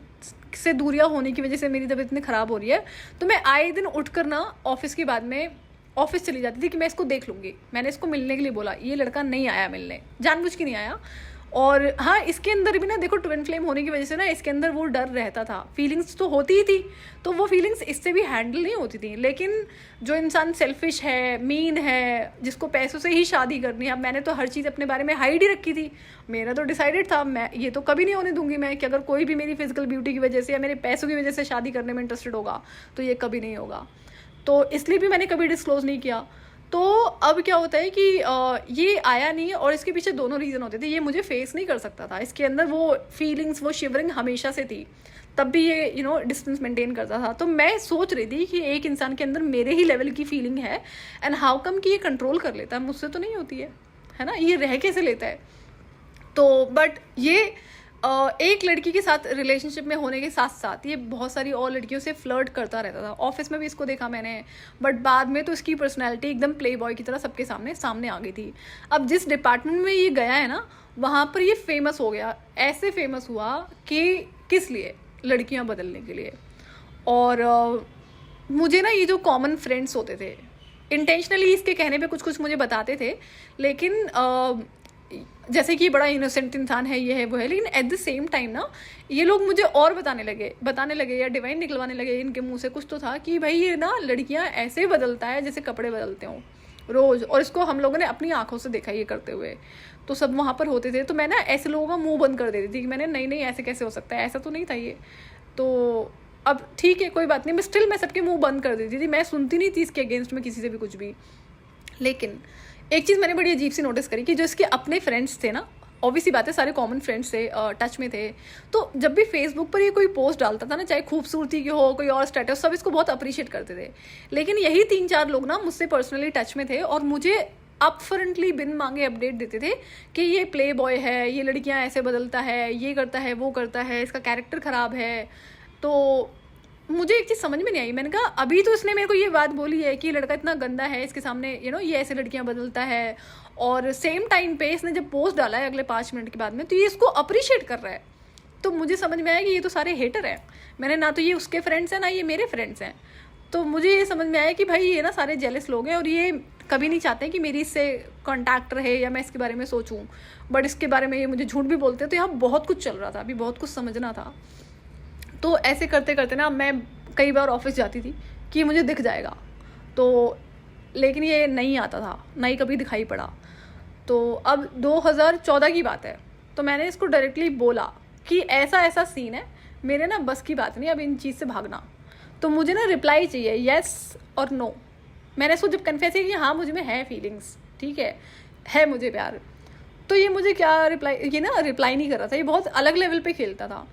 से दूरियां होने की वजह से मेरी तबीयत इतनी ख़राब हो रही है। तो मैं आए दिन उठकर ना ऑफिस के बाद में ऑफिस चली जाती थी कि मैं इसको देख लूँगी। मैंने इसको मिलने के लिए बोला, ये लड़का नहीं आया मिलने, जानबूझ के नहीं आया। और हाँ, इसके अंदर भी ना देखो, ट्विन फ्लेम होने की वजह से ना इसके अंदर वो डर रहता था, फीलिंग्स तो होती ही थी, तो वो फीलिंग्स इससे भी हैंडल नहीं होती थी। लेकिन जो इंसान सेल्फिश है, मीन है, जिसको पैसों से ही शादी करनी है, अब मैंने तो हर चीज़ अपने बारे में हाइड ही रखी थी। मेरा तो डिसाइडेड था, मैं ये तो कभी नहीं होने दूंगी मैं कि अगर कोई भी मेरी फिजिकल ब्यूटी की वजह से या मेरे पैसों की वजह से शादी करने में इंटरेस्टेड होगा तो ये कभी नहीं होगा। तो इसलिए भी मैंने कभी डिस्क्लोज नहीं किया। तो अब क्या होता है कि ये आया नहीं, और इसके पीछे दोनों रीज़न होते थे। ये मुझे फेस नहीं कर सकता था, इसके अंदर वो फीलिंग्स, वो शिवरिंग हमेशा से थी, तब भी ये डिस्टेंस मेंटेन करता था। तो मैं सोच रही थी कि एक इंसान के अंदर मेरे ही लेवल की फीलिंग है, एंड हाउ कम कि ये कंट्रोल कर लेता है, मुझसे तो नहीं होती है ना, ये रह कैसे लेता है। तो बट ये एक लड़की के साथ रिलेशनशिप में होने के साथ साथ ये बहुत सारी और लड़कियों से फ्लर्ट करता रहता था। ऑफिस में भी इसको देखा मैंने, बट बाद में तो इसकी पर्सनैलिटी एकदम प्ले बॉय की तरह सबके सामने आ गई थी। अब जिस डिपार्टमेंट में ये गया है ना, वहाँ पर ये फेमस हो गया। ऐसे फेमस हुआ कि किस लिए, लड़कियाँ बदलने के लिए। और मुझे ना ये जो कॉमन फ्रेंड्स होते थे, इंटेंशनली इसके कहने पे कुछ मुझे बताते थे, लेकिन जैसे कि बड़ा इनोसेंट इंसान है, ये है वो है, लेकिन एट द सेम टाइम ना ये लोग मुझे और बताने लगे या डिवाइन निकलवाने लगे इनके मुंह से कुछ तो था कि भाई ये ना लड़कियां ऐसे बदलता है जैसे कपड़े बदलते हों रोज़। और इसको हम लोगों ने अपनी आंखों से देखा ये करते हुए, तो सब वहाँ पर होते थे। तो मैं ना ऐसे लोगों का मुंह बंद कर देती थी कि मैंने नहीं ऐसे कैसे हो सकता है, ऐसा तो नहीं था ये। तो अब ठीक है कोई बात नहीं, मैं सबके मुँह बंद कर देती थी, मैं सुनती नहीं थी इसके अगेंस्ट में किसी से भी कुछ भी। लेकिन एक चीज़ मैंने बड़ी अजीब सी नोटिस करी कि जो इसके अपने फ्रेंड्स थे ना, ऑब्वियसली बात है सारे कॉमन फ्रेंड्स थे, टच में थे, तो जब भी फेसबुक पर ये कोई पोस्ट डालता था ना, चाहे खूबसूरती की हो, कोई और स्टेटस, सब इसको बहुत अप्रिशिएट करते थे। लेकिन यही 3-4 लोग ना मुझसे पर्सनली टच में थे और मुझे अपफ्रंटली बिन मांगे अपडेट देते थे कि ये प्ले बॉय है, ये लड़कियां ऐसे बदलता है, ये करता है, वो करता है, इसका कैरेक्टर ख़राब है। तो मुझे एक चीज़ समझ में नहीं आई। मैंने कहा अभी तो इसने मेरे को ये बात बोली है कि ये लड़का इतना गंदा है, इसके सामने ये ऐसे लड़कियां बदलता है, और सेम टाइम पे इसने जब पोस्ट डाला है अगले 5 मिनट के बाद में, तो ये इसको अप्रिशिएट कर रहा है। तो मुझे समझ में आया कि ये तो सारे हेटर हैं। मैंने ना तो ये उसके फ्रेंड्स हैं ना ये मेरे फ्रेंड्स हैं। तो मुझे ये समझ में आया कि भाई ये ना सारे जेलस लोग हैं, और ये कभी नहीं चाहते कि मेरी इससे कॉन्टैक्ट रहे या मैं इसके बारे में सोचूं, बट इसके बारे में ये मुझे झूठ भी बोलते हैं। तो यहाँ बहुत कुछ चल रहा था, अभी बहुत कुछ समझना था। तो ऐसे करते करते ना मैं कई बार ऑफिस जाती थी कि मुझे दिख जाएगा, तो लेकिन ये नहीं आता था, ना ही कभी दिखाई पड़ा। तो अब 2014 की बात है, तो मैंने इसको डायरेक्टली बोला कि ऐसा ऐसा सीन है, मेरे ना बस की बात नहीं अब इन चीज़ से भागना, तो मुझे ना रिप्लाई चाहिए येस और नो। मैंने इसको जब कन्फेस किया कि हाँ मुझे में है फीलिंग्स, ठीक है मुझे प्यार, तो ये मुझे क्या रिप्लाई, ये ना रिप्लाई नहीं कर रहा था, ये बहुत अलग लेवल पे खेलता था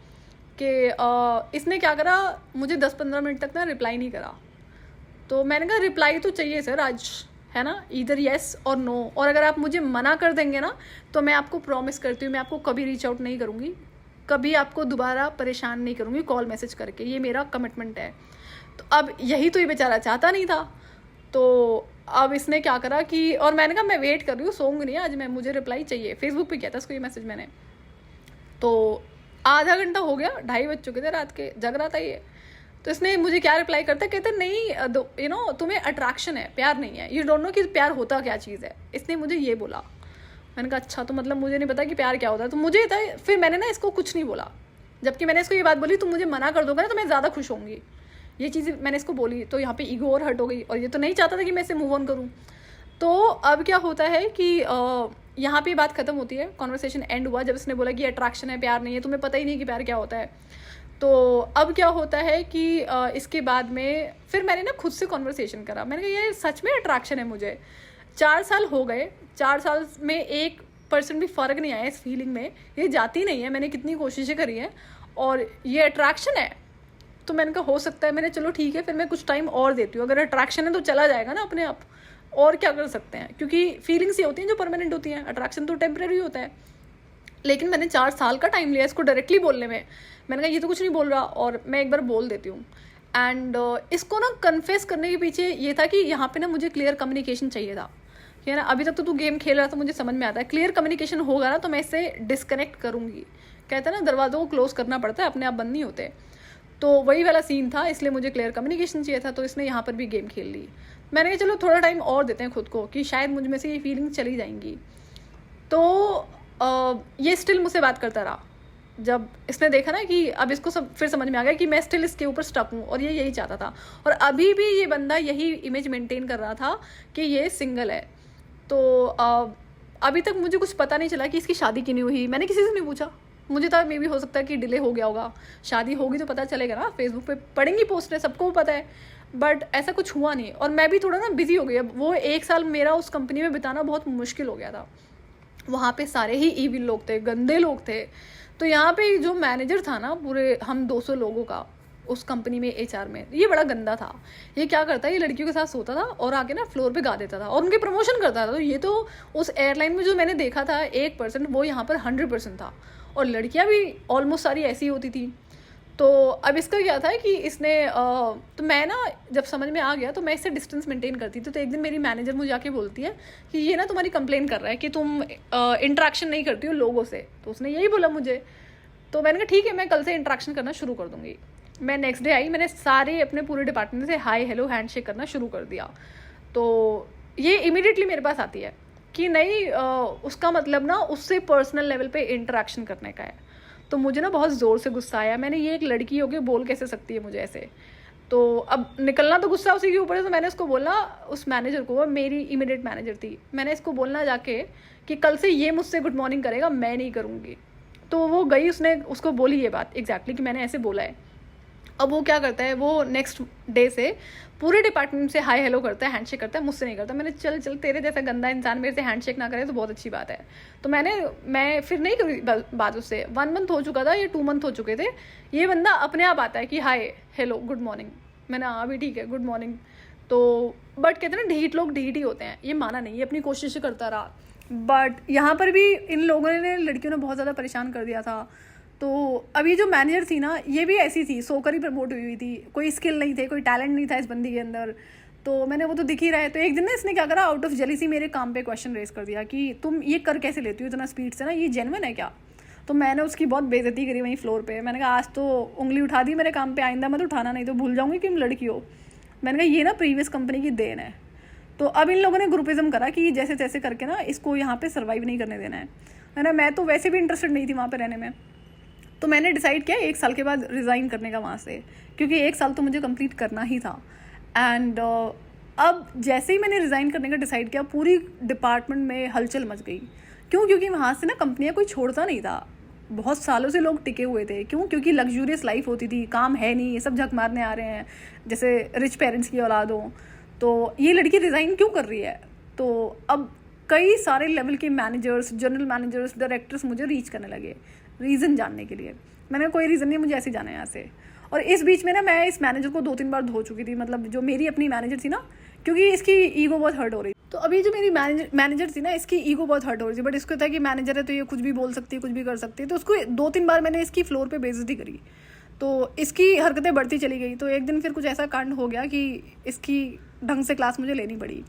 कि इसने क्या करा, मुझे 10-15 मिनट तक ना रिप्लाई नहीं करा। तो मैंने कहा रिप्लाई तो चाहिए सर आज, है ना, इधर येस और नो, और अगर आप मुझे मना कर देंगे ना तो मैं आपको प्रॉमिस करती हूँ मैं आपको कभी रीच आउट नहीं करूँगी, कभी आपको दोबारा परेशान नहीं करूँगी कॉल मैसेज करके, ये मेरा कमिटमेंट है। तो अब यही तो ये बेचारा चाहता नहीं था, तो अब इसने क्या करा कि, और मैंने कहा मैं वेट कर रही हूँ, सोऊंगी नहीं आज मैं, मुझे रिप्लाई चाहिए। फेसबुक पे किया था इसको ये मैसेज मैंने, तो आधा घंटा हो गया, 2:30 बज चुके थे रात के, जग रहा था ये। तो इसने मुझे क्या रिप्लाई करता है, कहते नहीं तुम्हें अट्रैक्शन है, प्यार नहीं है, यू डोंट नो कि प्यार होता क्या चीज़ है। इसने मुझे ये बोला। मैंने कहा अच्छा, तो मतलब मुझे नहीं पता कि प्यार क्या होता है। तो मुझे था, फिर मैंने ना इसको कुछ नहीं बोला, जबकि मैंने इसको ये बात बोली तुम मुझे मना कर दोगे ना तो मैं ज़्यादा खुश होंगी, ये चीज़ मैंने इसको बोली। तो यहाँ पे ईगो और हर्ट हो गई, और ये तो नहीं चाहता था कि मैं इससे मूव ऑन करूँ। तो अब क्या होता है कि यहाँ पे बात खत्म होती है, कॉन्वर्सेशन एंड हुआ जब इसने बोला कि अट्रैक्शन है, प्यार नहीं है, तुम्हें पता ही नहीं कि प्यार क्या होता है। तो अब क्या होता है कि इसके बाद में फिर मैंने ना खुद से कॉन्वर्सेशन करा, मैंने कहा ये सच में अट्रैक्शन है मुझे। 4 साल हो गए, 4 साल में 1% भी फ़र्क नहीं आया इस फीलिंग में, ये जाती नहीं है, मैंने कितनी कोशिशें करी हैं, और ये अट्रैक्शन है। तो मैंने कहा हो सकता है, मैंने चलो ठीक है फिर मैं कुछ टाइम और देती हूँ, अगर अट्रैक्शन है तो चला जाएगा ना अपने आप, और क्या कर सकते हैं, क्योंकि फीलिंग्स ये होती हैं जो परमानेंट होती हैं, अट्रैक्शन तो टेम्परेरी होता है। लेकिन मैंने 4 साल का टाइम लिया इसको डायरेक्टली बोलने में। मैंने कहा ये तो कुछ नहीं बोल रहा, और मैं एक बार बोल देती हूँ। एंड इसको ना कन्फेस करने के पीछे ये था कि यहाँ पे ना मुझे क्लियर कम्युनिकेशन चाहिए था, कि ना अभी तक तो तू गेम खेल रहा था, मुझे समझ में आता है, क्लियर कम्युनिकेशन होगा ना तो मैं इससे डिस्कनेक्ट करूँगी। कहते हैं ना दरवाज़ों को क्लोज करना पड़ता है, अपने आप बंद नहीं होते। तो वही वाला सीन था, इसलिए मुझे क्लियर कम्युनिकेशन चाहिए था, तो इसने यहाँ पर भी गेम खेल ली। मैंने कहा चलो थोड़ा टाइम और देते हैं खुद को, कि शायद मुझ में से ये फीलिंग चली जाएंगी। तो ये स्टिल मुझसे बात करता रहा। जब इसने देखा ना कि अब इसको सब फिर समझ में आ गया कि मैं स्टिल इसके ऊपर स्टक हूँ, और ये यही चाहता था, और अभी भी ये बंदा यही इमेज मेंटेन कर रहा था कि ये सिंगल है। तो अभी तक मुझे कुछ पता नहीं चला कि इसकी शादी क्यों नहीं हुई, मैंने किसी से नहीं पूछा। मुझे तो मे भी हो सकता है कि डिले हो गया होगा, शादी होगी तो पता चलेगा ना, फेसबुक पे पड़ेंगी पोस्टें, सबको पता है, बट ऐसा कुछ हुआ नहीं। और मैं भी थोड़ा ना बिजी हो गई, अब वो 1 साल मेरा उस कंपनी में बिताना बहुत मुश्किल हो गया था। वहाँ पे सारे ही ईविल लोग थे, गंदे लोग थे। तो यहाँ पे जो मैनेजर था ना पूरे हम 200 लोगों का उस कंपनी में, HR में, ये बड़ा गंदा था। ये क्या करता है, ये लड़कियों के साथ सोता था और आके ना फ्लोर पे गा देता था और उनके प्रमोशन करता था। तो ये तो उस एयरलाइन में जो मैंने देखा था 1%, वो यहाँ पर 100% था, और लड़कियाँ भी ऑलमोस्ट सारी ऐसी होती थी। तो अब इसका क्या था कि इसने तो मैं ना जब समझ में आ गया तो मैं इससे डिस्टेंस मेंटेन करती थी। तो एक दिन मेरी मैनेजर मुझे आके बोलती है कि ये ना तुम्हारी कंप्लेन कर रहा है कि तुम इंटरेक्शन नहीं करती हो लोगों से। तो उसने यही बोला मुझे। तो मैंने कहा ठीक है, मैं कल से इंटरेक्शन करना शुरू कर दूँगी। मैं नेक्स्ट डे आई, मैंने सारे अपने पूरे डिपार्टमेंट से हाय हेलो हैंडशेक करना शुरू कर दिया। तो ये इमीडिएटली मेरे पास आती है कि नहीं उसका मतलब ना उससे पर्सनल लेवल पे इंटरेक्शन करने का है। तो मुझे ना बहुत ज़ोर से गुस्सा आया, मैंने ये एक लड़की होके बोल कैसे सकती है मुझे ऐसे। तो अब निकलना तो गुस्सा उसी के ऊपर है। तो मैंने उसको बोला, उस मैनेजर को, मेरी इमीडिएट मैनेजर थी, मैंने इसको बोलना जाके कि कल से ये मुझसे गुड मॉर्निंग करेगा, मैं नहीं करूँगी। तो वो गई, उसने उसको बोली ये बात एग्जैक्टली कि मैंने ऐसे बोला है। अब वो क्या करता है, वो नेक्स्ट डे से पूरे डिपार्टमेंट से हाय हेलो करता है, हैंडशेक करता है, मुझसे नहीं करता। मैंने चल तेरे जैसा गंदा इंसान मेरे से हैंडशेक ना करे तो बहुत अच्छी बात है। तो मैं फिर नहीं करी बात उससे। 1 मंथ हो चुका था, ये 2 मंथ हो चुके थे। ये बंदा अपने आप आता है कि हाय हेलो गुड मॉर्निंग। मैंने हाँ भी ठीक है गुड मॉर्निंग। तो बट कहते हैं ना ढीठ लोग ढीठ ही होते हैं, ये माना नहीं, ये अपनी कोशिश करता रहा। बट यहाँ पर भी इन लोगों ने, लड़कियों ने बहुत ज़्यादा परेशान कर दिया था। तो अभी जो मैनेजर थी ना, ये भी ऐसी थी, सोकर ही प्रमोट हुई थी, कोई स्किल नहीं थे, कोई टैलेंट नहीं था इस बंदी के अंदर। तो मैंने वो तो दिख ही रहा है। तो एक दिन ना इसने क्या करा, आउट ऑफ जेलिसी मेरे काम पे क्वेश्चन रेज कर दिया कि तुम ये कर कैसे लेती हो इतना स्पीड से, ना ये जेन्युइन है क्या। तो मैंने उसकी बहुत बेइज्जती करी वहीं फ्लोर पे। मैंने कहा आज तो उंगली उठा दी मेरे काम पे, आइंदा मत उठाना, नहीं तो भूल जाऊँगी कि तुम लड़की हो। मैंने कहा ये ना प्रीवियस कंपनी की देन है। तो अब इन लोगों ने ग्रुपिज्म करा कि जैसे तैसे करके ना इसको यहाँ पे सर्वाइव नहीं करने देना है ना। मैं तो वैसे भी इंटरेस्टेड नहीं थी वहाँ पे रहने में, तो मैंने डिसाइड किया 1 साल के बाद रिज़ाइन करने का वहाँ से, क्योंकि 1 साल तो मुझे कंप्लीट करना ही था। एंड अब जैसे ही मैंने रिज़ाइन करने का डिसाइड किया, पूरी डिपार्टमेंट में हलचल मच गई। क्यों? क्योंकि वहाँ से ना कंपनियाँ कोई छोड़ता नहीं था, बहुत सालों से लोग टिके हुए थे। क्यों? क्योंकि लग्जूरियस लाइफ होती थी, काम है नहीं, ये सब झक मारने आ रहे हैं, जैसे रिच पेरेंट्स की औलाद हो। तो ये लड़की रिज़ाइन क्यों कर रही है? तो अब कई सारे लेवल के मैनेजर्स, जनरल मैनेजर्स, डायरेक्टर्स मुझे रीच करने लगे रीज़न जानने के लिए। मैंने कहा कोई रीज़न नहीं, मुझे ऐसे जाना है यहाँ से। और इस बीच में ना मैं इस मैनेजर को 2-3 बार धो चुकी थी, मतलब जो मेरी अपनी मैनेजर थी ना, क्योंकि इसकी ईगो बहुत हर्ट हो रही। तो अभी जो मेरी मैनेजर थी ना, इसकी ईगो बहुत हर्ट हो रही थी, बट इसको था कि मैनेजर है तो ये कुछ भी बोल सकती है, कुछ भी कर सकती है। तो उसको 2-3 बार मैंने इसकी फ्लोर पे बेइज्जती करी, तो इसकी हरकतें बढ़ती चली गई। तो एक दिन फिर कुछ ऐसा कांड हो गया कि इसकी ढंग से क्लास मुझे लेनी पड़ी।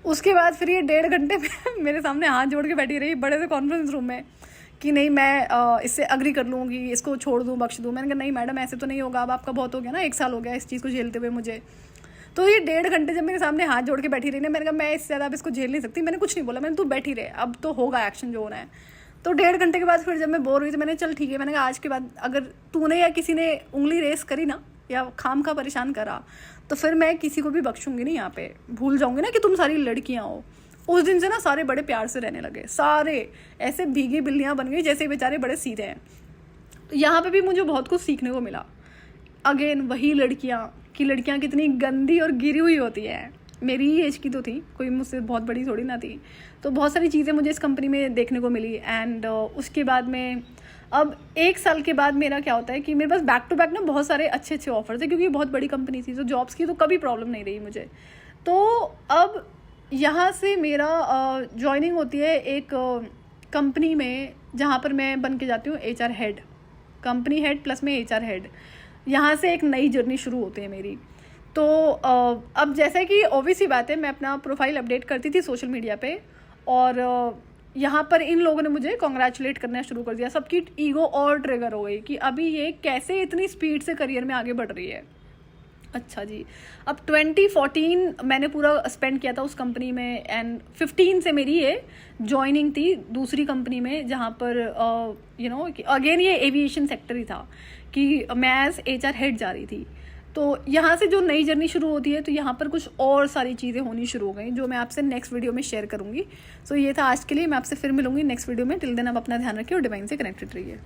उसके बाद फिर ये 1.5 घंटे में मेरे सामने हाथ जोड़ के बैठी रही बड़े से कॉन्फ्रेंस रूम में कि नहीं मैं इससे अग्री कर लूँगी, इसको छोड़ दूँ, बख्श दूँ। मैंने कहा नहीं मैडम ऐसे तो नहीं होगा, अब आपका बहुत हो गया ना, 1 साल हो गया इस चीज़ को झेलते हुए मुझे। तो ये 1.5 घंटे जब मेरे सामने हाथ जोड़ के बैठी रही ना, मैंने कहा मैं इससे ज़्यादा अब इसको झेल नहीं सकती। मैंने कुछ नहीं बोला, मैंने तू बैठी रहे, अब तो होगा एक्शन जो होना है। तो 1.5 घंटे के बाद फिर जब मैं बोर हुई तो मैंने चल ठीक है, मैंने कहा आज के बाद अगर तूने या किसी ने उंगली रेस करी ना, या खाम का परेशान करा, तो फिर मैं किसी को भी बख्शूंगी नहीं। यहाँ पे भूल जाऊंगी ना कि तुम सारी लड़कियाँ हो। उस दिन से ना सारे बड़े प्यार से रहने लगे, सारे ऐसे भीगी बिल्लियाँ बन गई जैसे बेचारे बड़े सीधे हैं। तो यहाँ पे भी मुझे बहुत कुछ सीखने को मिला। अगेन वही लड़कियाँ कितनी गंदी और गिरी हुई होती है। मेरी ही एज की तो थी, कोई मुझसे बहुत बड़ी थोड़ी ना थी। तो बहुत सारी चीज़ें मुझे इस कंपनी में देखने को मिली। एंड उसके बाद में अब 1 साल के बाद मेरा क्या होता है कि मेरे पास बैक टू बैक ना बहुत सारे अच्छे ऑफर थे, क्योंकि बहुत बड़ी कंपनी थी, तो जॉब्स की तो कभी प्रॉब्लम नहीं रही मुझे। तो अब यहाँ से मेरा ज्वाइनिंग होती है एक कंपनी में, जहाँ पर मैं बन के जाती हूँ HR head, company head plus में HR हेड। यहाँ से एक नई जर्नी शुरू होती है मेरी। तो अब जैसे कि ऑब्वियस ही बात है, मैं अपना प्रोफाइल अपडेट करती थी सोशल मीडिया पे, और यहाँ पर इन लोगों ने मुझे कॉन्ग्रेचुलेट करना शुरू कर दिया। सबकी ईगो और ट्रिगर हो गई कि अभी ये कैसे इतनी स्पीड से करियर में आगे बढ़ रही है। अच्छा जी, अब 2014 मैंने पूरा स्पेंड किया था उस कंपनी में, एंड 15 से मेरी ये ज्वाइनिंग थी दूसरी कंपनी में, जहाँ पर अगेन ये एविएशन सेक्टर ही था कि मैं एज HR हेड जा रही थी। तो यहाँ से जो नई जर्नी शुरू होती है, तो यहाँ पर कुछ और सारी चीज़ें होनी शुरू हो गई जो मैं आपसे नेक्स्ट वीडियो में शेयर करूँगी। सो ये था आज के लिए, मैं आपसे फिर मिलूंगी नेक्स्ट वीडियो में। टिल देन आप अपना ध्यान रखिए और डिवाइन से कनेक्टेड रहिए।